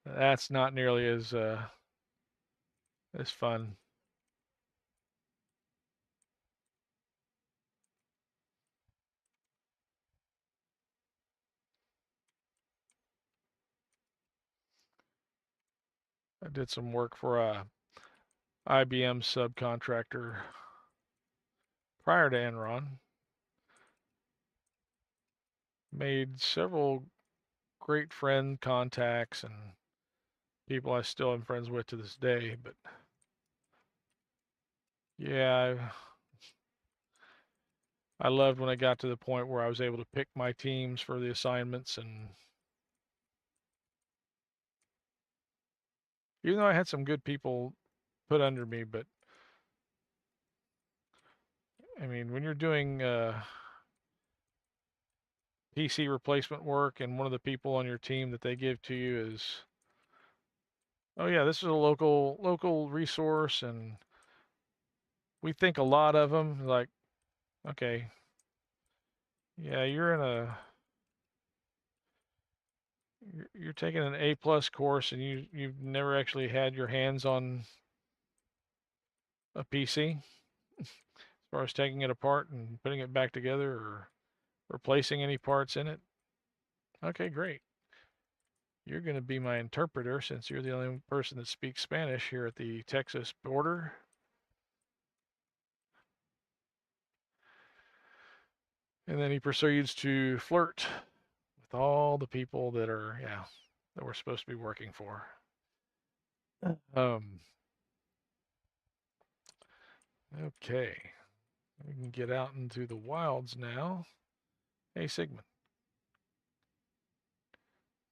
That's not nearly as fun. I did some work for a IBM subcontractor prior to Enron. made several great friend contacts and people I still am friends with to this day. But yeah, I loved when I got to the point where I was able to pick my teams for the assignments. And even though I had some good people put under me, but I mean, when you're doing PC replacement work and one of the people on your team that they give to you is, oh yeah, this is a local resource and we think a lot of them. Like, okay, yeah, you're taking an A+ course and you've never actually had your hands on a PC as far as taking it apart and putting it back together or replacing any parts in it. Okay, great. You're going to be my interpreter since you're the only person that speaks Spanish here at the Texas border. And then he proceeds to flirt with all the people that are, yeah, that we're supposed to be working for. Um, okay, we can get out into the wilds now. Hey, Sigmund.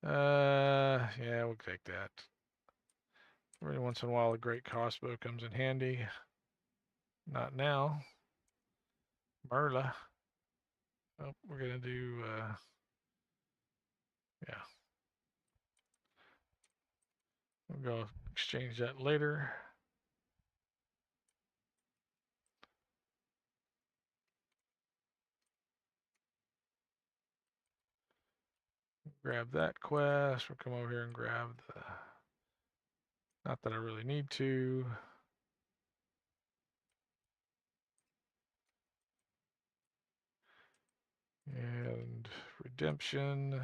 Yeah, we'll take that. Every once in a while, a great crossbow comes in handy. Not now. Merla. Oh, we're gonna do, yeah. We'll go exchange that later. Grab that quest. We'll come over here and grab the, not that I really need to. And redemption.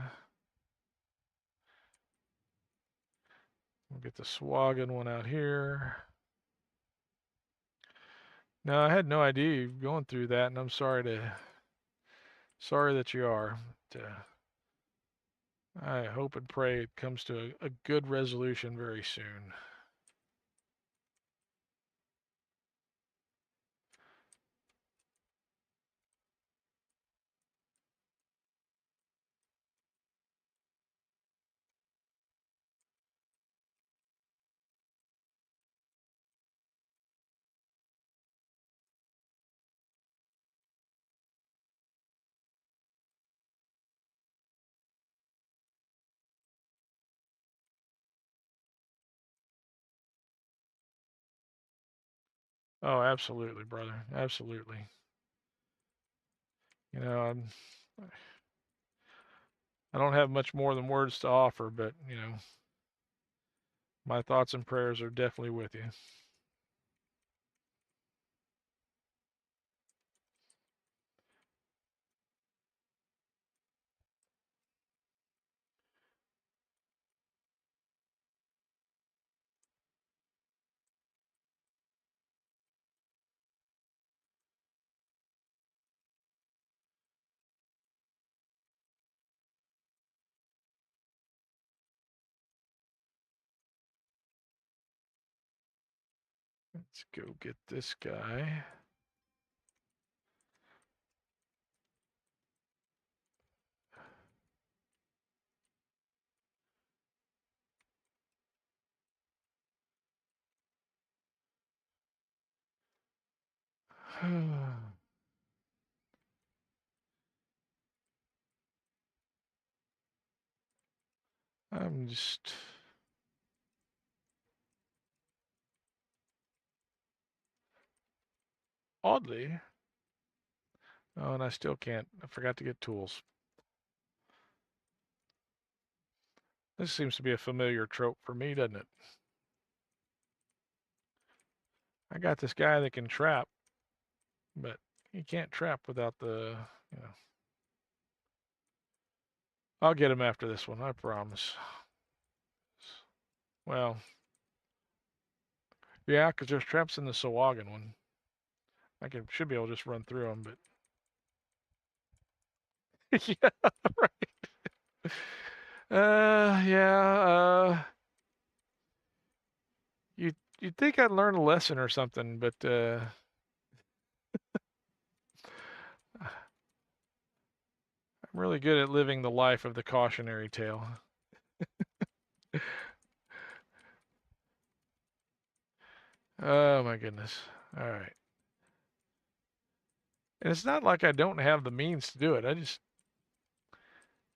We'll get the Swaggin one out here. No, I had no idea you were going through that, and I'm sorry that you are. But, I hope and pray it comes to a good resolution very soon. Oh, absolutely, brother. Absolutely. You know, I don't have much more than words to offer, but, you know, my thoughts and prayers are definitely with you. Let's go get this guy. I'm just oddly. Oh, and I still can't. I forgot to get tools. This seems to be a familiar trope for me, doesn't it? I got this guy that can trap, but he can't trap without the, you know. I'll get him after this one, I promise. Well, yeah, because there's traps in the Sawagan one. Should be able to just run through them, but Yeah, right. Yeah. You'd think I'd learn a lesson or something, but I'm really good at living the life of the cautionary tale. Oh my goodness. All right. And it's not like I don't have the means to do it.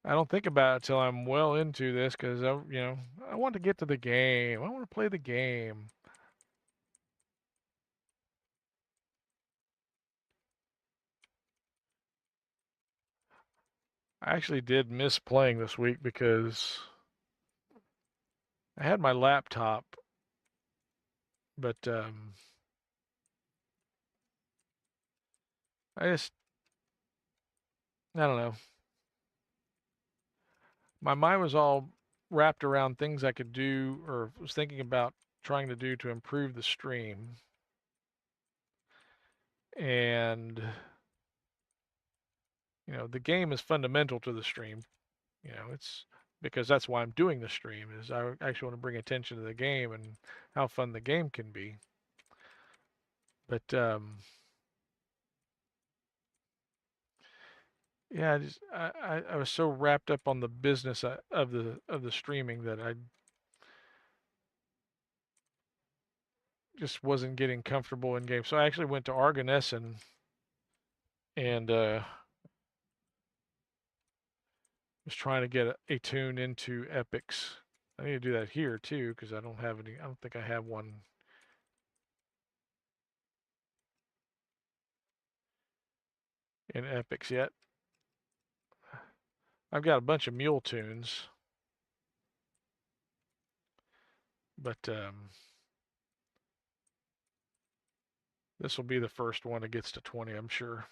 I don't think about it till I'm well into this because I want to get to the game. I want to play the game. I actually did miss playing this week because I had my laptop, but I don't know. My mind was all wrapped around things I could do or was thinking about trying to do to improve the stream. And, the game is fundamental to the stream. It's because that's why I'm doing the stream is I actually want to bring attention to the game and how fun the game can be. But yeah, I was so wrapped up on the business of the streaming that I just wasn't getting comfortable in game. So I actually went to Argonessen and was trying to get a tune into epics. I need to do that here too because I don't have any. I don't think I have one in epics yet. I've got a bunch of mule tunes, but this will be the first one that gets to 20, I'm sure.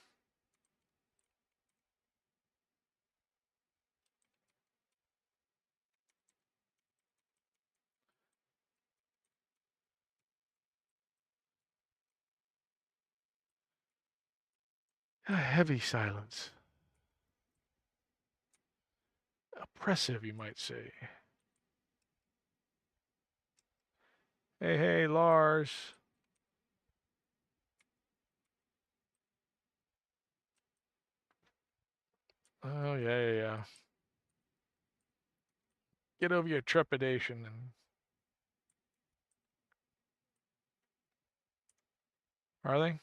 A heavy silence. Oppressive, you might say. Hey, hey, Lars. Oh, yeah, yeah, yeah. Get over your trepidation and are they?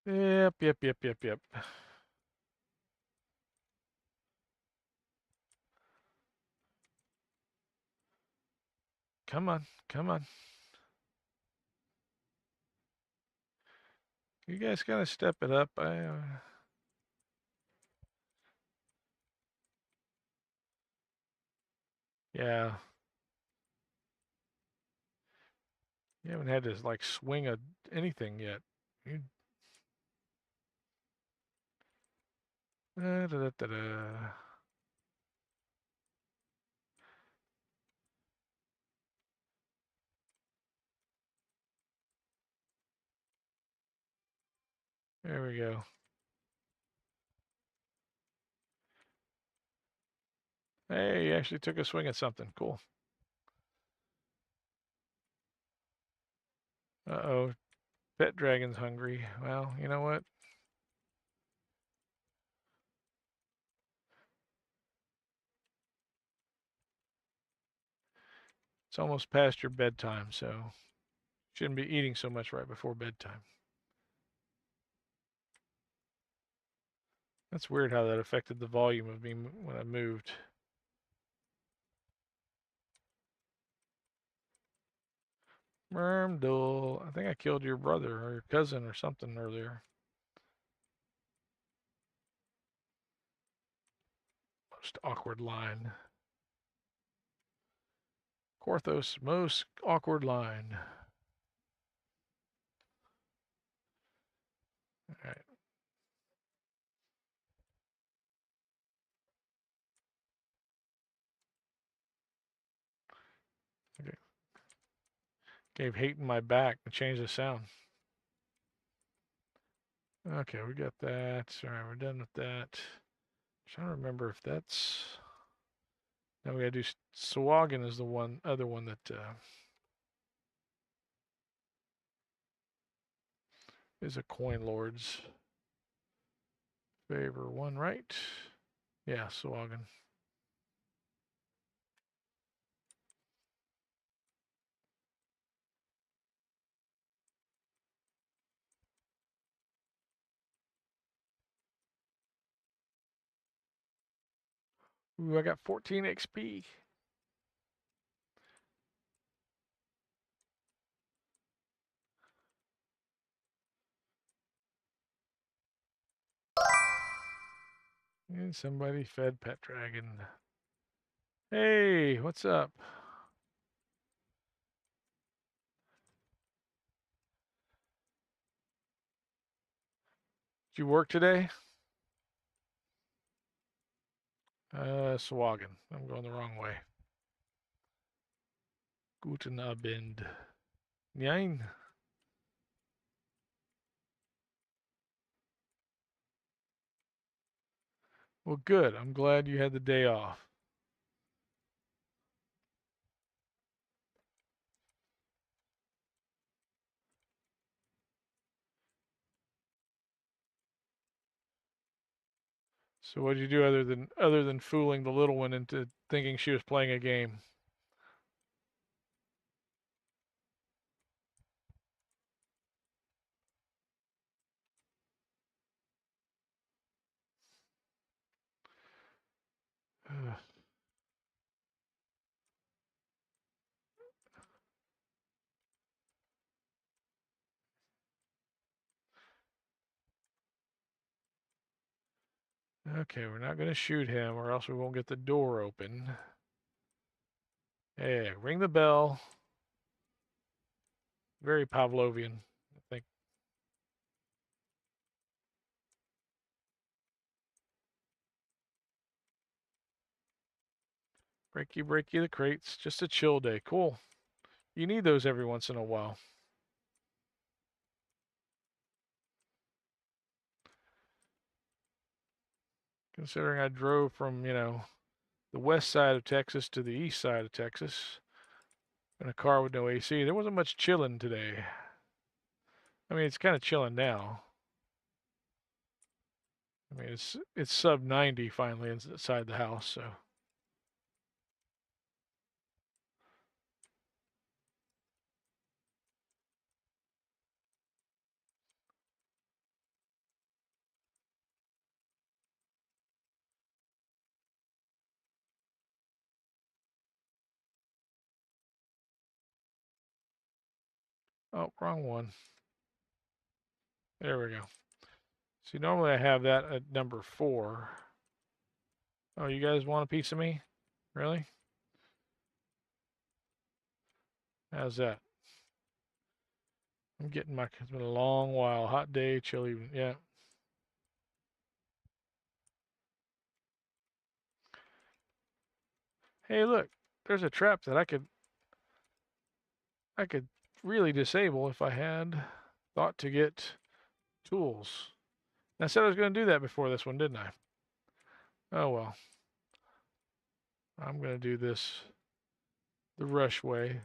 Yep, yep, yep, yep, yep. Come on, come on. You guys gotta step it up. Yeah, you haven't had to like swing anything yet. You, da, da, da, da. There we go. Hey, you actually took a swing at something. Cool. Uh-oh, pet dragon's hungry. Well, you know what? It's almost past your bedtime, so shouldn't be eating so much right before bedtime. That's weird how that affected the volume of me when I moved. Mermdole, I think I killed your brother or your cousin or something earlier. Most awkward line. Korthos, most awkward line. All right. Gave Hayton my back to change the sound. Okay, we got that. All right, we're done with that. I'm trying to remember if that's. Now we gotta do Sawagan is the other one that is a coin lord's favor one, right? Yeah, Sawagan. Ooh, I got 14 XP. And somebody fed Pet Dragon. Hey, what's up? Did you work today? Sawagan. I'm going the wrong way. Guten Abend. Nein. Well, good. I'm glad you had the day off. So what did you do other than fooling the little one into thinking she was playing a game? Okay, we're not going to shoot him or else we won't get the door open. Hey, ring the bell. Very Pavlovian, I think. Breaky the crates. Just a chill day. Cool. You need those every once in a while. Considering I drove from, the west side of Texas to the east side of Texas in a car with no AC, there wasn't much chilling today. I mean, it's kind of chilling now. I mean, it's sub 90 finally inside the house, so. Oh, wrong one. There we go. See, normally I have that at number 4. Oh, you guys want a piece of me? Really? How's that? I'm getting my. It's been a long while. Hot day, chill evening. Yeah. Hey, look. There's a trap that I could really disable if I had thought to get tools. And I said I was going to do that before this one, didn't I? Oh well. I'm going to do this the rush way.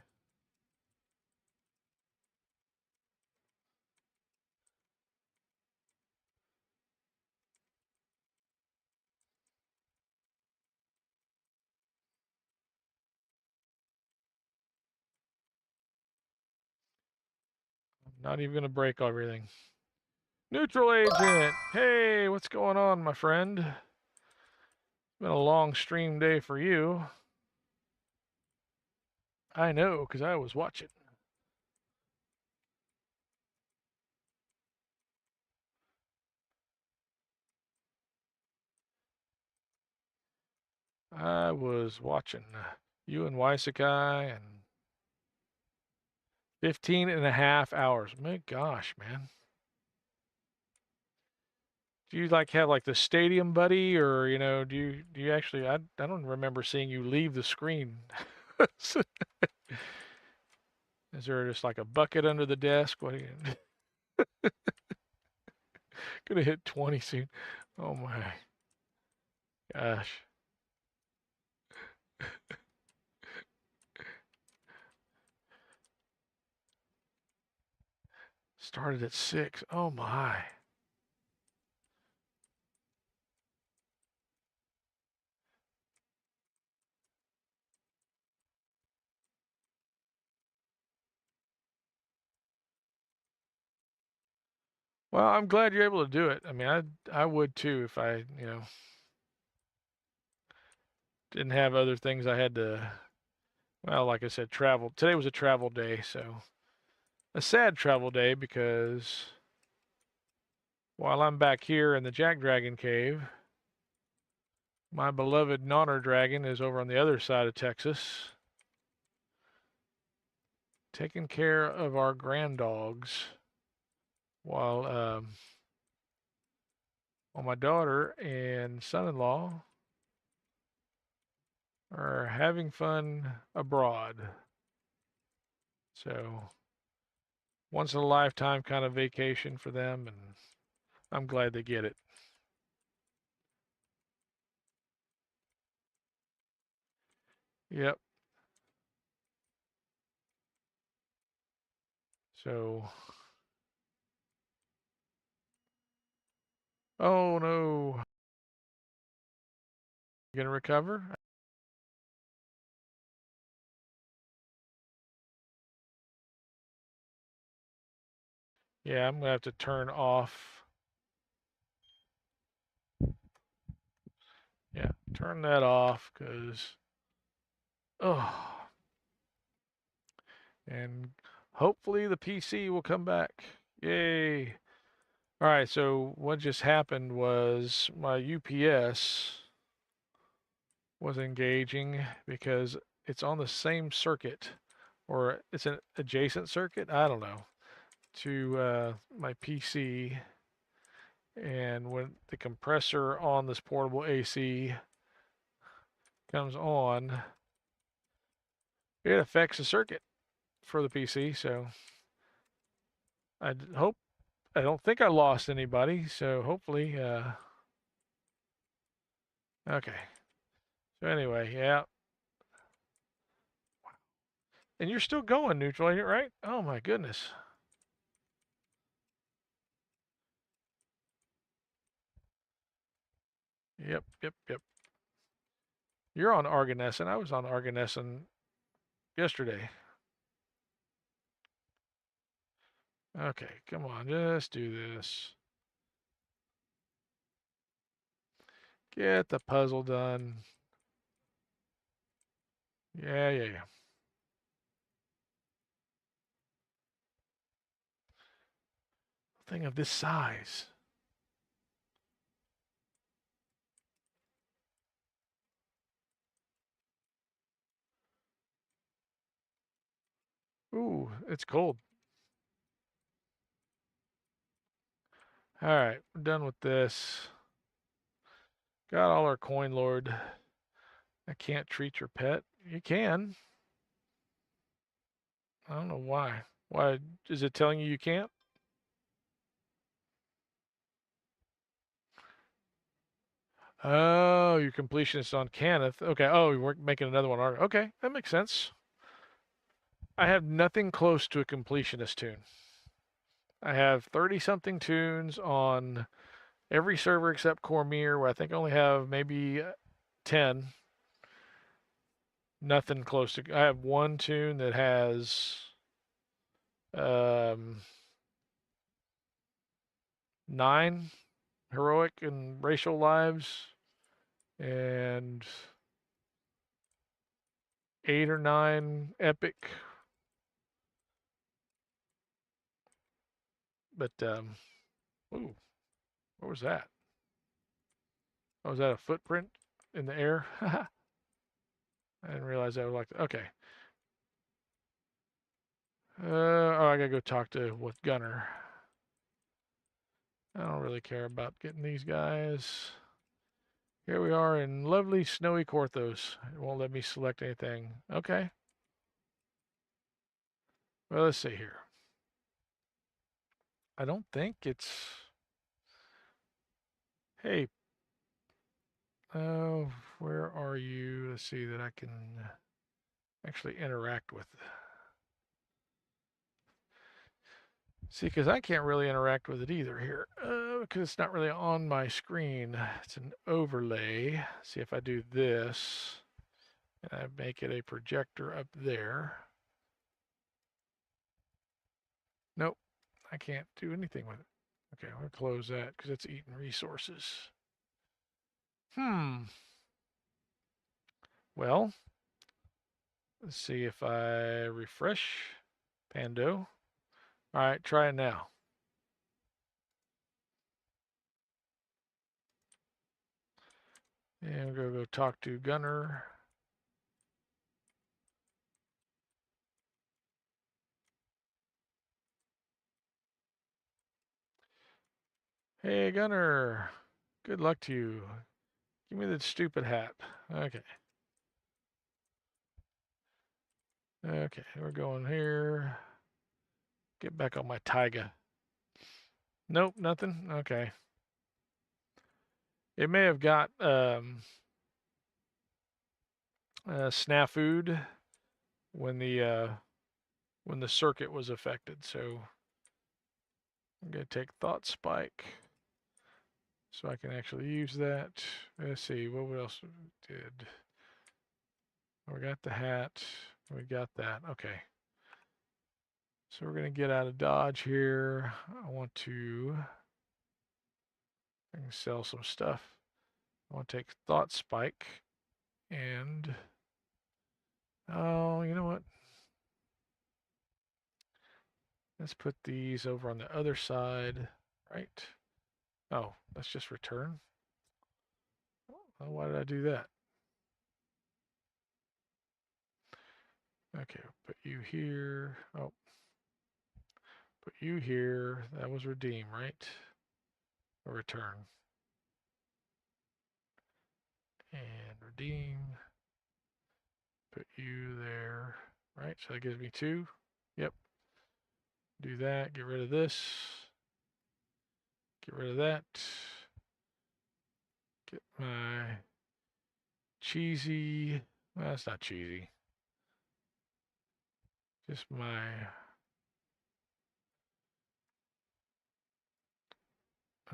I'm not even going to break everything. Neutral agent. Hey, what's going on, my friend? It's been a long stream day for you. I know, because I was watching. I was watching you and Waisakai and 15 and a half hours. My gosh, man. Do you have the stadium buddy or, do you actually, I don't remember seeing you leave the screen. Is there just like a bucket under the desk? What are you gonna hit 20 soon? Oh my gosh. Started at 6. Oh my. Well, I'm glad you're able to do it. I mean, I would too if I, didn't have other things I had to, well, like I said, travel. Today was a travel day, so a sad travel day because while I'm back here in the JackDrag0n cave, my beloved Nonner Dragon is over on the other side of Texas, taking care of our grand dogs while my daughter and son-in-law are having fun abroad. So once in a lifetime kind of vacation for them, and I'm glad they get it. Yep. So, oh no, you gonna recover? Yeah, I'm gonna have to turn off. Yeah, turn that off because, oh, and hopefully the PC will come back. Yay. All right, so what just happened was my UPS was engaging because it's on the same circuit or it's an adjacent circuit, I don't know, to my PC. And when the compressor on this portable AC comes on, it affects the circuit for the PC. So I hope, I don't think I lost anybody. So hopefully, okay. So anyway, yeah. And you're still going neutral, ain't it, right? Oh my goodness. Yep, yep, yep. You're on Arganesson. I was on Arganesson yesterday. Okay, come on, just do this. Get the puzzle done. Yeah, yeah, yeah. Thing of this size. Ooh, it's cold. All right, we're done with this. Got all our coin lord. I can't treat your pet. You can. I don't know why. Why is it telling you you can't? Oh, your completionist on Kenneth. Okay. Oh, you weren't making another one. Okay, that makes sense. I have nothing close to a completionist tune. I have 30 something tunes on every server except Cormier, where I think I only have maybe 10. Nothing close to. I have one tune that has um, 9 heroic and racial lives and 8 or 9 epic. But ooh, what was that? Oh, was that a footprint in the air? I didn't realize that was like that. Okay. Oh, I gotta go talk to with Gunner. I don't really care about getting these guys. Here we are in lovely snowy Korthos. It won't let me select anything. Okay. Well, let's see here. I don't think it's. Hey, oh, where are you? Let's see that I can actually interact with. See, because I can't really interact with it either here, because it's not really on my screen. It's an overlay. See if I do this, and I make it a projector up there. Nope, I can't do anything with it. Okay, I'm going to close that because it's eating resources. Well, let's see if I refresh Pando. All right, try it now. And we're going to go talk to Gunner. Hey, Gunner. Good luck to you. Give me the stupid hat. Okay. Okay, we're going here. Get back on my taiga. Nope, nothing. Okay. It may have got snafu'd when the circuit was affected. So I'm gonna take Thought Spike so I can actually use that. Let's see what else we did. We got the hat. We got that. Okay. So we're gonna get out of Dodge here. I want to. I can sell some stuff. I want to take Thought Spike and oh, you know what? Let's put these over on the other side, right? Oh, let's just return. Oh, why did I do that? Okay, put you here. Oh, put you here. That was redeem, right? Or return. And redeem. Put you there, right? So that gives me 2. Yep. Do that. Get rid of this. Get rid of that. Get my cheesy. Well, that's not cheesy. Just my.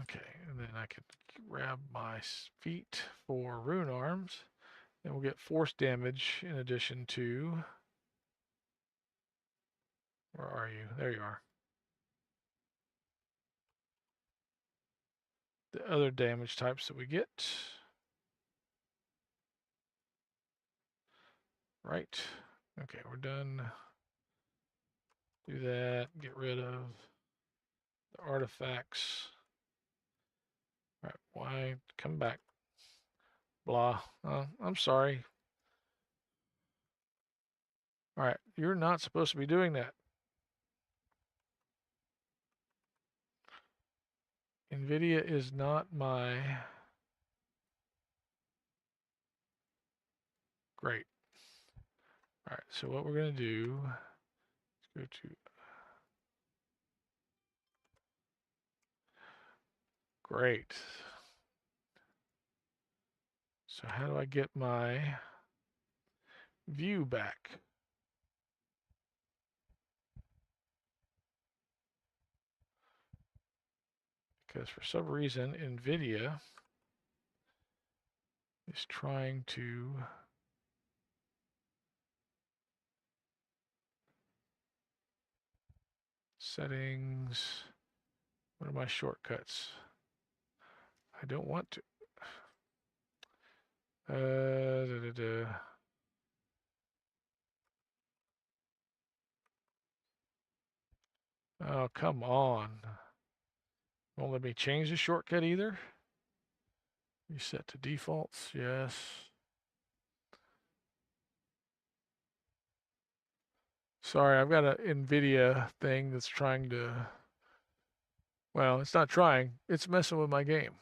Okay, and then I can grab my feet for rune arms. Then we'll get force damage in addition to. Where are you? There you are. The other damage types that we get. Right. Okay, we're done. Do that. Get rid of the artifacts. All right, why? Come back. Blah. I'm sorry. All right, you're not supposed to be doing that. NVIDIA is not my. Great. All right, so what we're going to do is go to. Great. So how do I get my view back? Because for some reason, NVIDIA is trying to settings. What are my shortcuts? I don't want to. Da, da, da. Oh, come on. Won't let me change the shortcut either. Reset to defaults, yes. Sorry, I've got an NVIDIA thing that's trying to, well, it's not trying, it's messing with my game.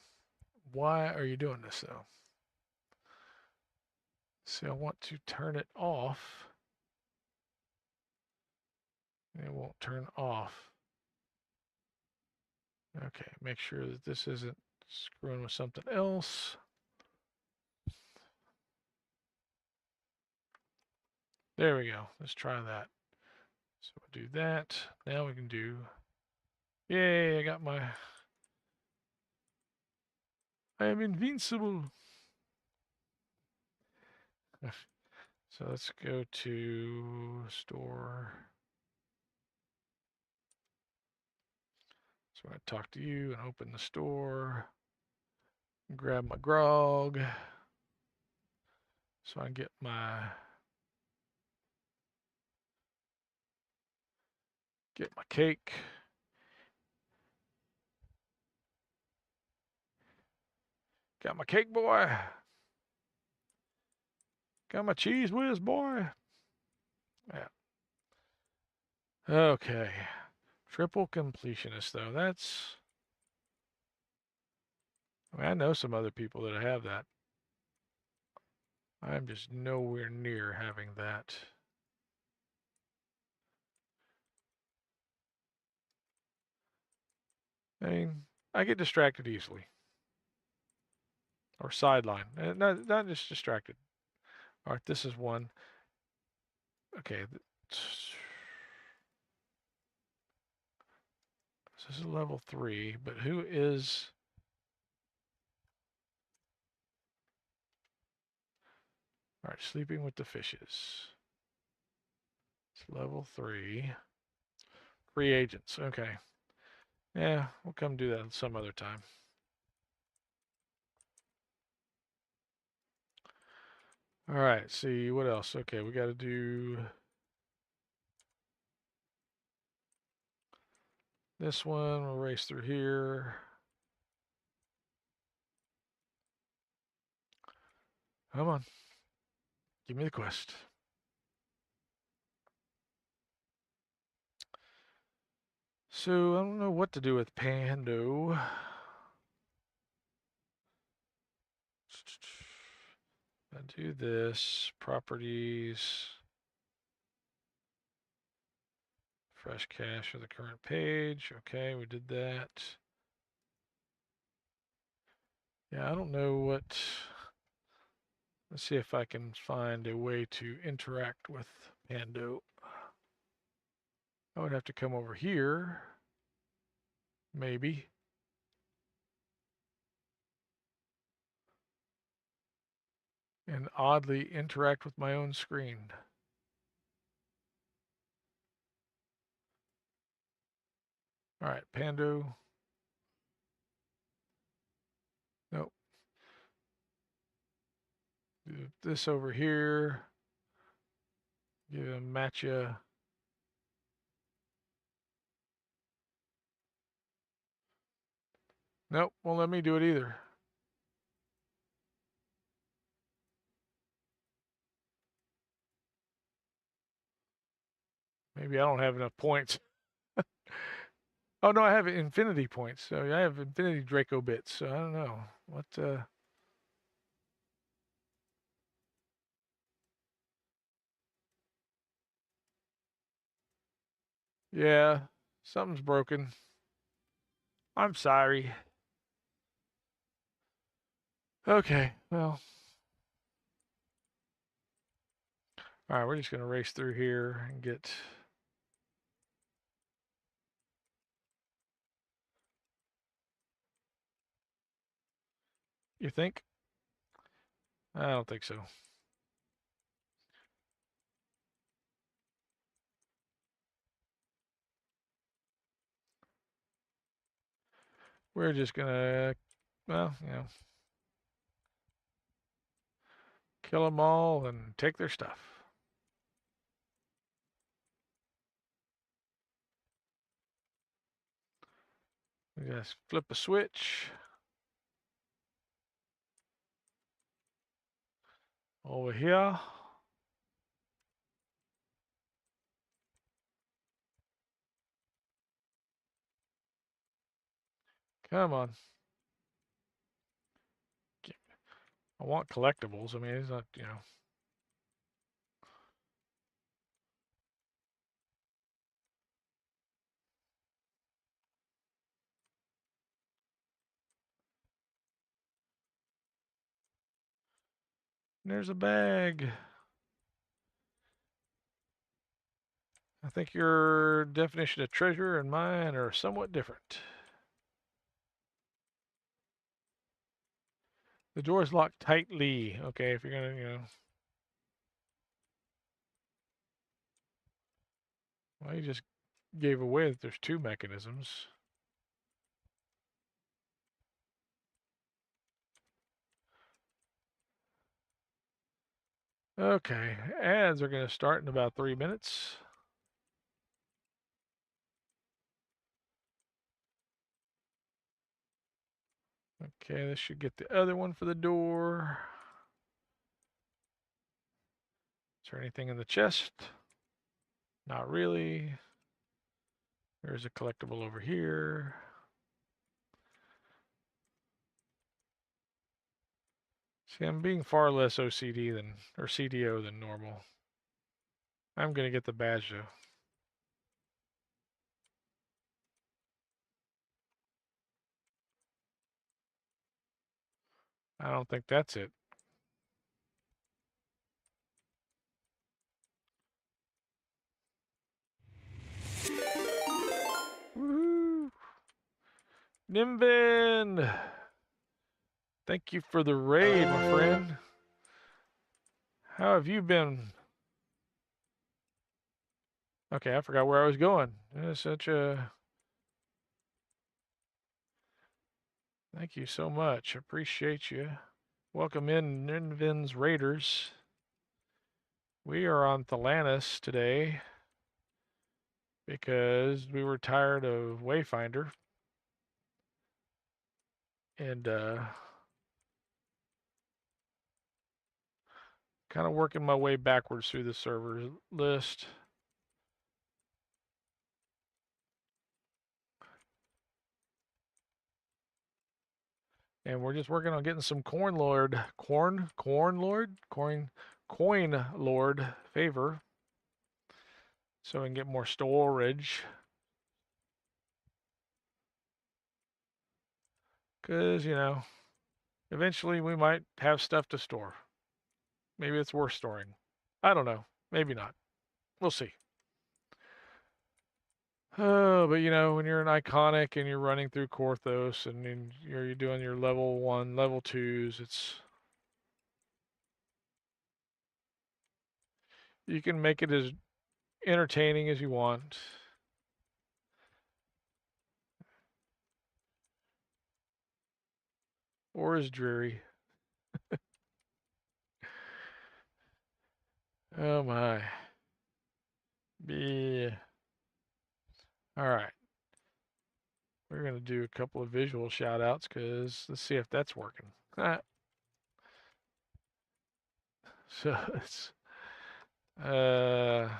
Why are you doing this though? See, I want to turn it off. It won't turn off. Okay, make sure that this isn't screwing with something else. There we go. Let's try that. So we'll do that. Now we can do, yay, I am invincible. So let's go to store. So I talk to you and open the store, grab my grog, so I can get my cake. Got my cake, boy. Got my cheese whiz, boy. Yeah. Okay. Triple completionist, though. That's. I mean, I know some other people that have that. I'm just nowhere near having that. I mean, I get distracted easily. Or sideline. Not just distracted. All right, this is one. Okay. This is level 3, but who is... All right, sleeping with the fishes. It's level 3. Free agents, okay. Yeah, we'll come do that some other time. All right, see, what else? Okay, we got to do this one. We'll race through here. Come on. Give me the quest. So, I don't know what to do with Pando. I do this. Properties. Fresh cache for the current page. Okay, we did that. Yeah, I don't know what... Let's see if I can find a way to interact with Pando. I would have to come over here. Maybe. And oddly interact with my own screen. All right, Pando. Nope. Do this over here. Give him matcha. Nope, won't let me do it either. Maybe I don't have enough points. Oh no, I have infinity points. So I have infinity Draco bits. So I don't know. What Yeah, something's broken. I'm sorry. Okay, well. All right, we're just going to race through here and get... You think? I don't think so. We're just going to, well, kill them all and take their stuff. We just flip a switch. Over here. Come on. I want collectibles. I mean, it's not, . There's a bag. I think your definition of treasure and mine are somewhat different. The door is locked tightly. Okay, if you're gonna, well, you just gave away that there's two mechanisms. Okay, ads are gonna start in about 3 minutes. Okay, this should get the other one for the door. Is there anything in the chest? Not really. There's a collectible over here. See, I'm being far less OCD than, or CDO than normal. I'm gonna get the badge though. I don't think that's it. Woohoo! Nimbin! Thank you for the raid, my friend. How have you been? Okay, I forgot where I was going. Such a... Thank you so much. Appreciate you. Welcome in, Nimbin's Raiders. We are on Thalanis today because we were tired of Wayfinder. And kind of working my way backwards through the server list. And we're just working on getting some coin lord favor so we can get more storage. Because, eventually we might have stuff to store. Maybe it's worth storing. I don't know. Maybe not. We'll see. Oh, but when you're an iconic and you're running through Korthos and you're doing your level 1, level 2s, you can make it as entertaining as you want. Or as dreary. Oh my. Yeah. All right. We're going to do a couple of visual shout outs because let's see if that's working. So it's, let's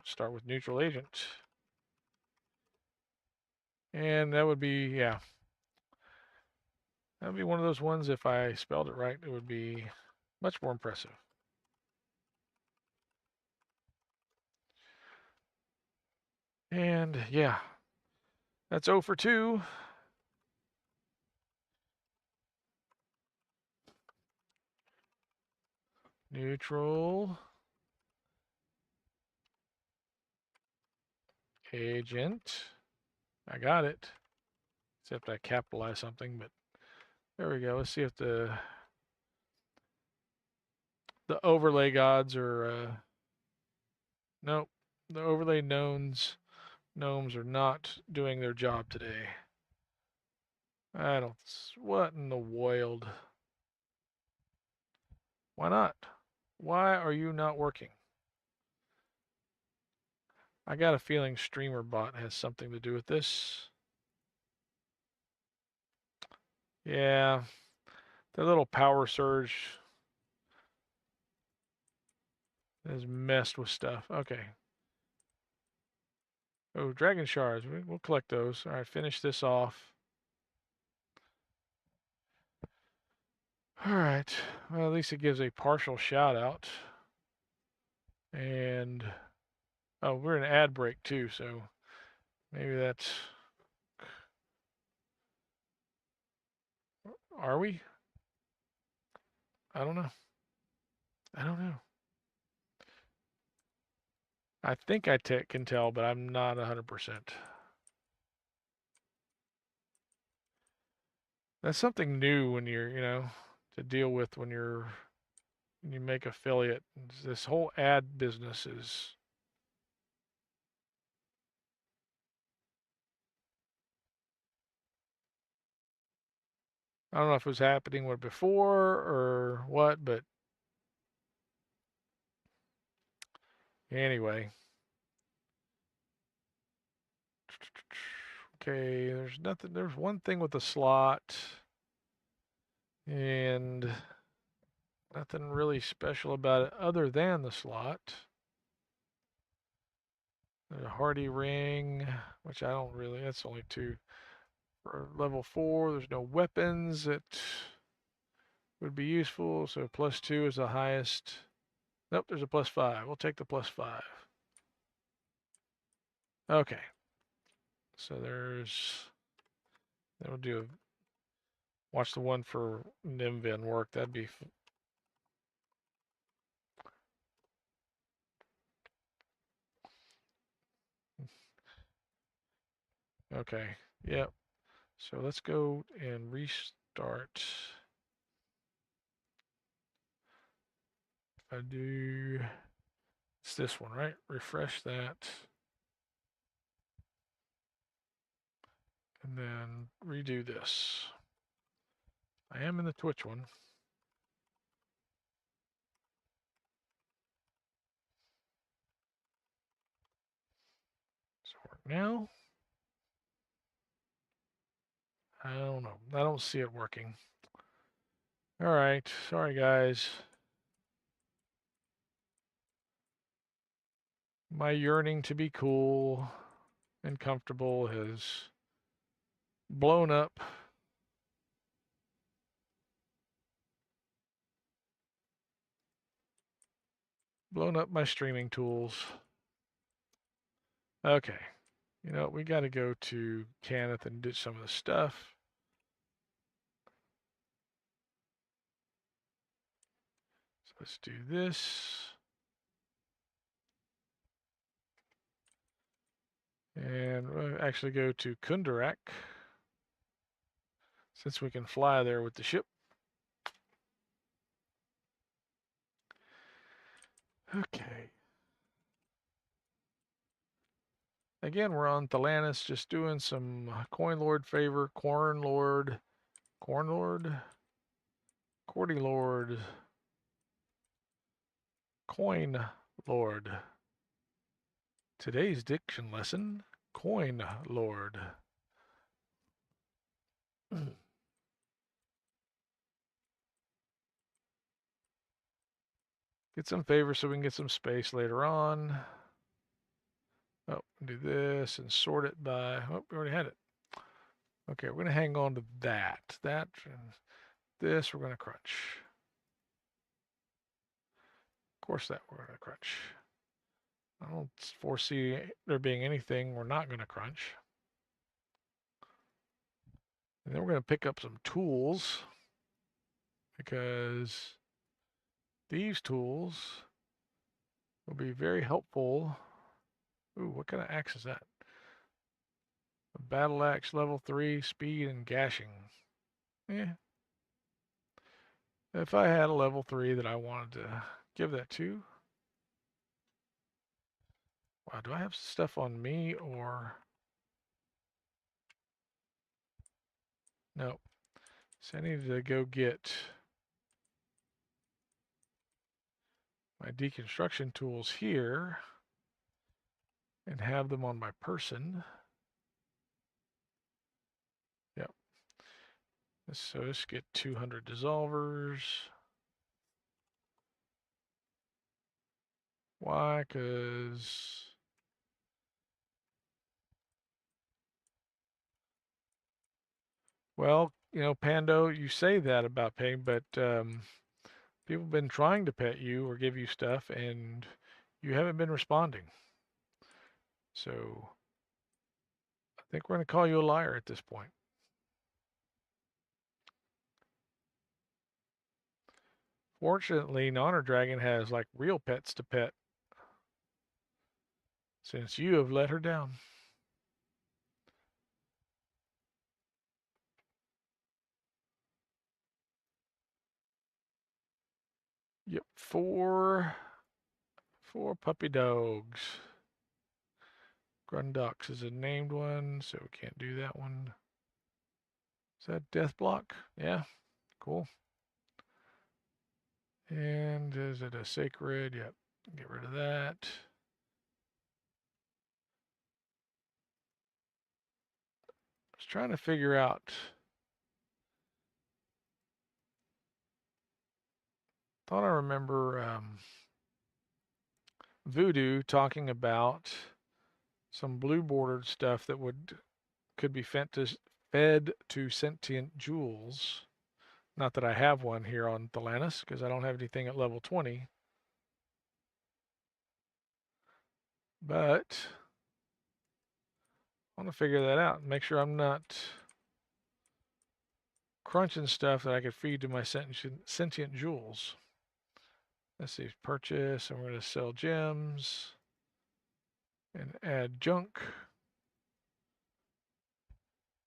start with neutral agent. And that would be, yeah. That would be one of those ones, if I spelled it right, it would be much more impressive. And yeah, that's 0 for 2. Neutral agent. I got it. Except I capitalized something, but there we go. Let's see if the overlay gods are nope. The overlay gnomes are not doing their job today. I don't what in the world? Why not? Why are you not working? I got a feeling StreamerBot has something to do with this. Yeah, the little power surge has messed with stuff. Okay. Oh, dragon shards. We'll collect those. All right, finish this off. All right. Well, at least it gives a partial shout out. And oh, we're in ad break too, so maybe that's. Are we? I don't know. I don't know. I think I can tell, but I'm not 100%. That's something new when you're, to deal with when you make affiliate. This whole ad business is. I don't know if it was happening with before or what, but anyway. Okay, there's nothing. There's one thing with the slot, and nothing really special about it other than the slot. There's a hardy ring, which I don't really. That's only 2. For level 4, there's no weapons that would be useful. So +2 is the highest. Nope, there's a +5. We'll take the +5. Okay. So there's. Then we'll do. Watch the one for Nimvin work. That'd be. Okay. Yep. So let's go and restart. If I do. It's this one, right? Refresh that. And then redo this. I am in the Twitch one. So work now. I don't know. I don't see it working. All right. Sorry, guys. My yearning to be cool and comfortable has blown up. Blown up my streaming tools. Okay. We got to go to Kenneth and do some of the stuff. So let's do this. And we'll actually go to Kundarak, since we can fly there with the ship. Okay. Again, we're on Thalanis, just doing some Coin Lord favor, Corn Lord, Cordy Lord, Coin Lord. Today's diction lesson, Coin Lord. Get some favor so we can get some space later on. Oh, do this and sort it by, oh, we already had it. Okay, we're going to hang on to that. That and this we're going to crunch. Of course that we're going to crunch. I don't foresee there being anything we're not going to crunch. And then we're going to pick up some tools, because these tools will be very helpful. Ooh, what kind of axe is that? A battle axe, level 3, speed and gashing. Yeah. If I had a level 3 that I wanted to give that to. Wow, do I have stuff on me or? No. So I need to go get my deconstruction tools here and have them on my person. Yep. So let's get 200 dissolvers. Why? Because well, Pando, you say that about paying, but people have been trying to pet you or give you stuff, and you haven't been responding. So I think we're going to call you a liar at this point. Fortunately, Honor Dragon has like real pets to pet since you have let her down. Yep, four puppy dogs. Grundux is a named one, so we can't do that one. Is that death block? Yeah, cool. And is it a sacred? Yep, get rid of that. I was trying to figure out. Thought I remember Voodoo talking about some blue bordered stuff that could be fed to sentient jewels. Not that I have one here on Thelanis because I don't have anything at level 20. But I want to figure that out and make sure I'm not crunching stuff that I could feed to my sentient jewels. Let's see, purchase, and we're going to sell gems and add junk,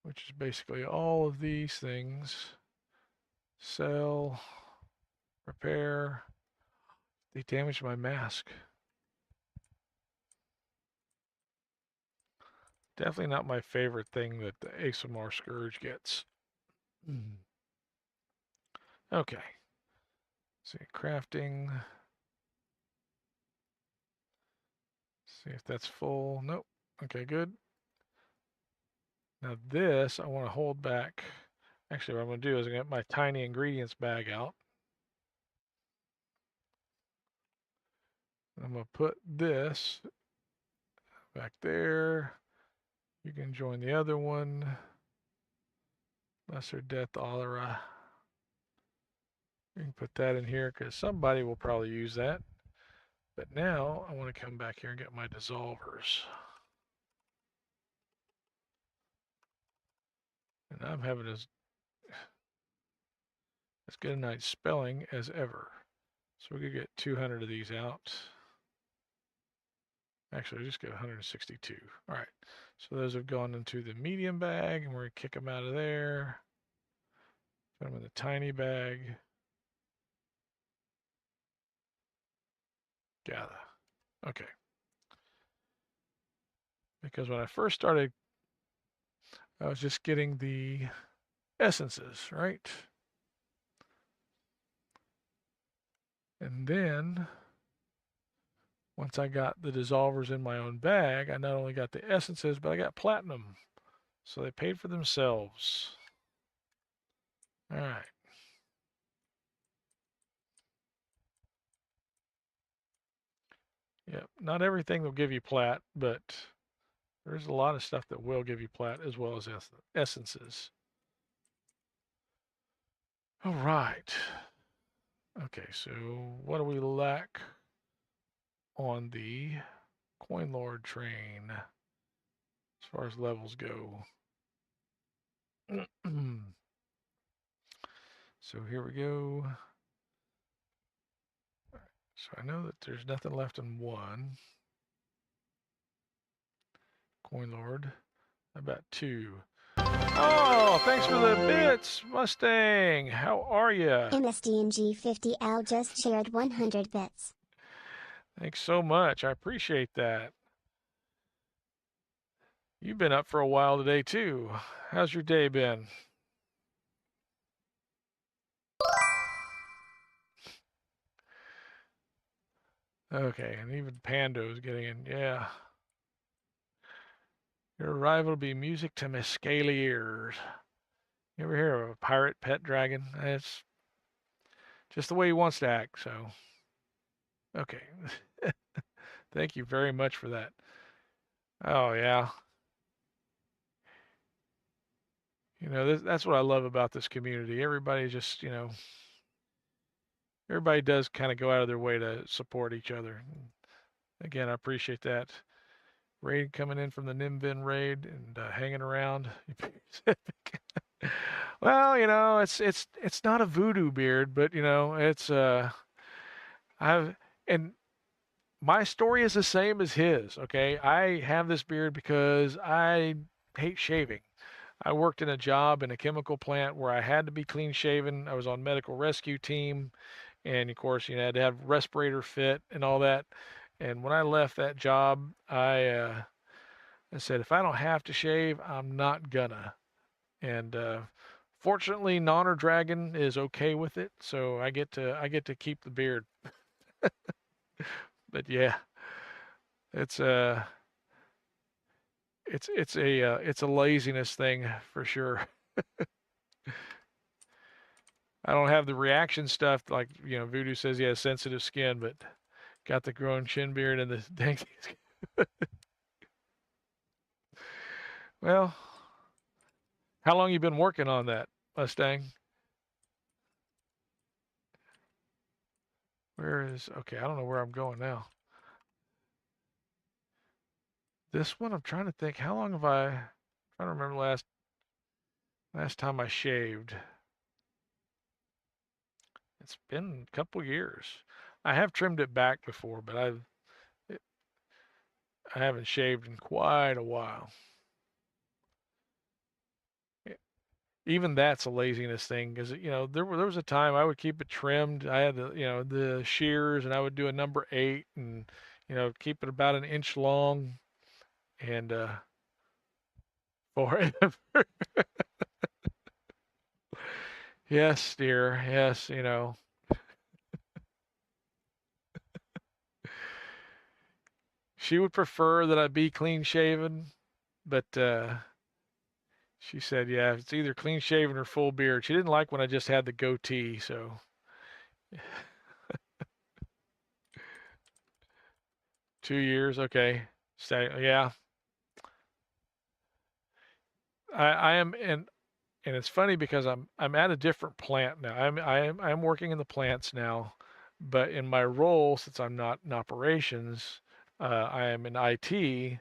which is basically all of these things. Sell, repair. They damaged my mask. Definitely not my favorite thing that the ASMR Scourge gets. Okay. See, crafting. See if that's full. Nope. Okay, good. Now this, I want to hold back. Actually, what I'm going to do is I'm going to get my tiny ingredients bag out. I'm going to put this back there. You can join the other one. Lesser Death Aura. You can put that in here because somebody will probably use that. But now I want to come back here and get my dissolvers. And I'm having as good a night spelling as ever. So we could get 200 of these out. Actually, just get 162. All right. So those have gone into the medium bag, and we're going to kick them out of there. Put them in the tiny bag. Gather. Okay. Because when I first started, I was just getting the essences, right? And then once I got the dissolvers in my own bag, I not only got the essences, but I got platinum. So they paid for themselves. All right. Yep. Not everything will give you plat, but there's a lot of stuff that will give you plat as well as essences. All right. Okay, so what do we lack on the Coin Lord train as far as levels go? So here we go. So I know that there's nothing left in one. Coin Lord. How about two? Oh, thanks for the bits, Mustang. How are you? MSDNG50L just shared 100 bits. Thanks so much. I appreciate that. You've been up for a while today, too. How's your day been? Okay, and even Pando's getting in. Yeah. Your arrival will be music to my scaly ears. You ever hear of a pirate pet dragon? It's just the way he wants to act, so. Okay. Thank you very much for that. Oh, yeah. You know, that's what I love about this community. Everybody just, everybody does kind of go out of their way to support each other. Again, I appreciate that. Raid coming in from the Nimvin raid and hanging around. Well, it's not a voodoo beard, but it's I've and my story is the same as his, okay? I have this beard because I hate shaving. I worked in a job in a chemical plant where I had to be clean shaven. I was on medical rescue team, and of course, had to have respirator fit and all that. And when I left that job, I said, if I don't have to shave, I'm not gonna. And fortunately, Nonner Dragon is okay with it, so I get to keep the beard. But yeah, it's it's a laziness thing for sure. I don't have the reaction stuff like Voodoo says he has sensitive skin, but got the growing chin beard and the dang. Well, how long you been working on that Mustang? Where is okay? I don't know where I'm going now. This one I'm trying to think. How long have trying to remember last time I shaved. It's been a couple years. I have trimmed it back before, but I haven't shaved in quite a while. Even that's a laziness thing because there was a time I would keep it trimmed. I had the shears and I would do a number 8 and keep it about an inch long and forever. Yes, dear. Yes, she would prefer that I be clean shaven, but she said, yeah, it's either clean shaven or full beard. She didn't like when I just had the goatee, so 2 years, okay. Yeah, I am, and it's funny because I'm at a different plant now. I'm working in the plants now, but in my role, since I'm not in operations, I am in IT.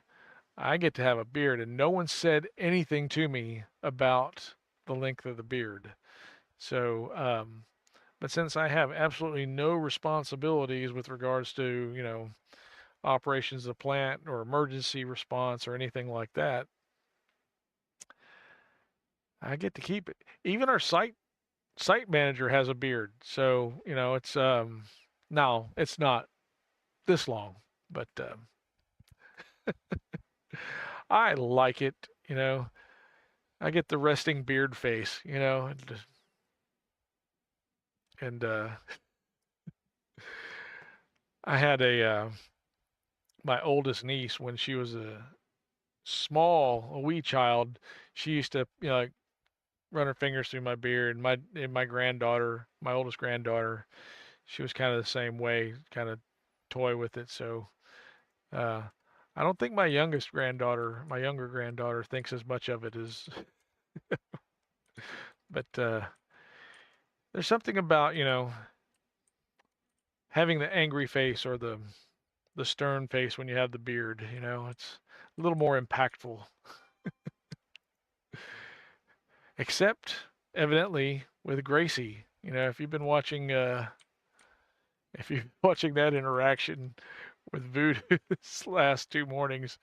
I get to have a beard, and no one said anything to me about the length of the beard. So, but since I have absolutely no responsibilities with regards to, operations of the plant or emergency response or anything like that, I get to keep it. Even our site manager has a beard, so it's no, it's not this long, but I like it. I get the resting beard face, and I had my oldest niece when she was a wee child. She used to like run her fingers through my beard. My granddaughter, my oldest granddaughter, she was kind of the same way, kind of toy with it. So uh, I don't think my younger granddaughter, thinks as much of it as, but there's something about having the angry face or the stern face when you have the beard. It's a little more impactful. Except evidently with Gracie. If you've been watching if you're watching that interaction with Voodoo's last 2 mornings,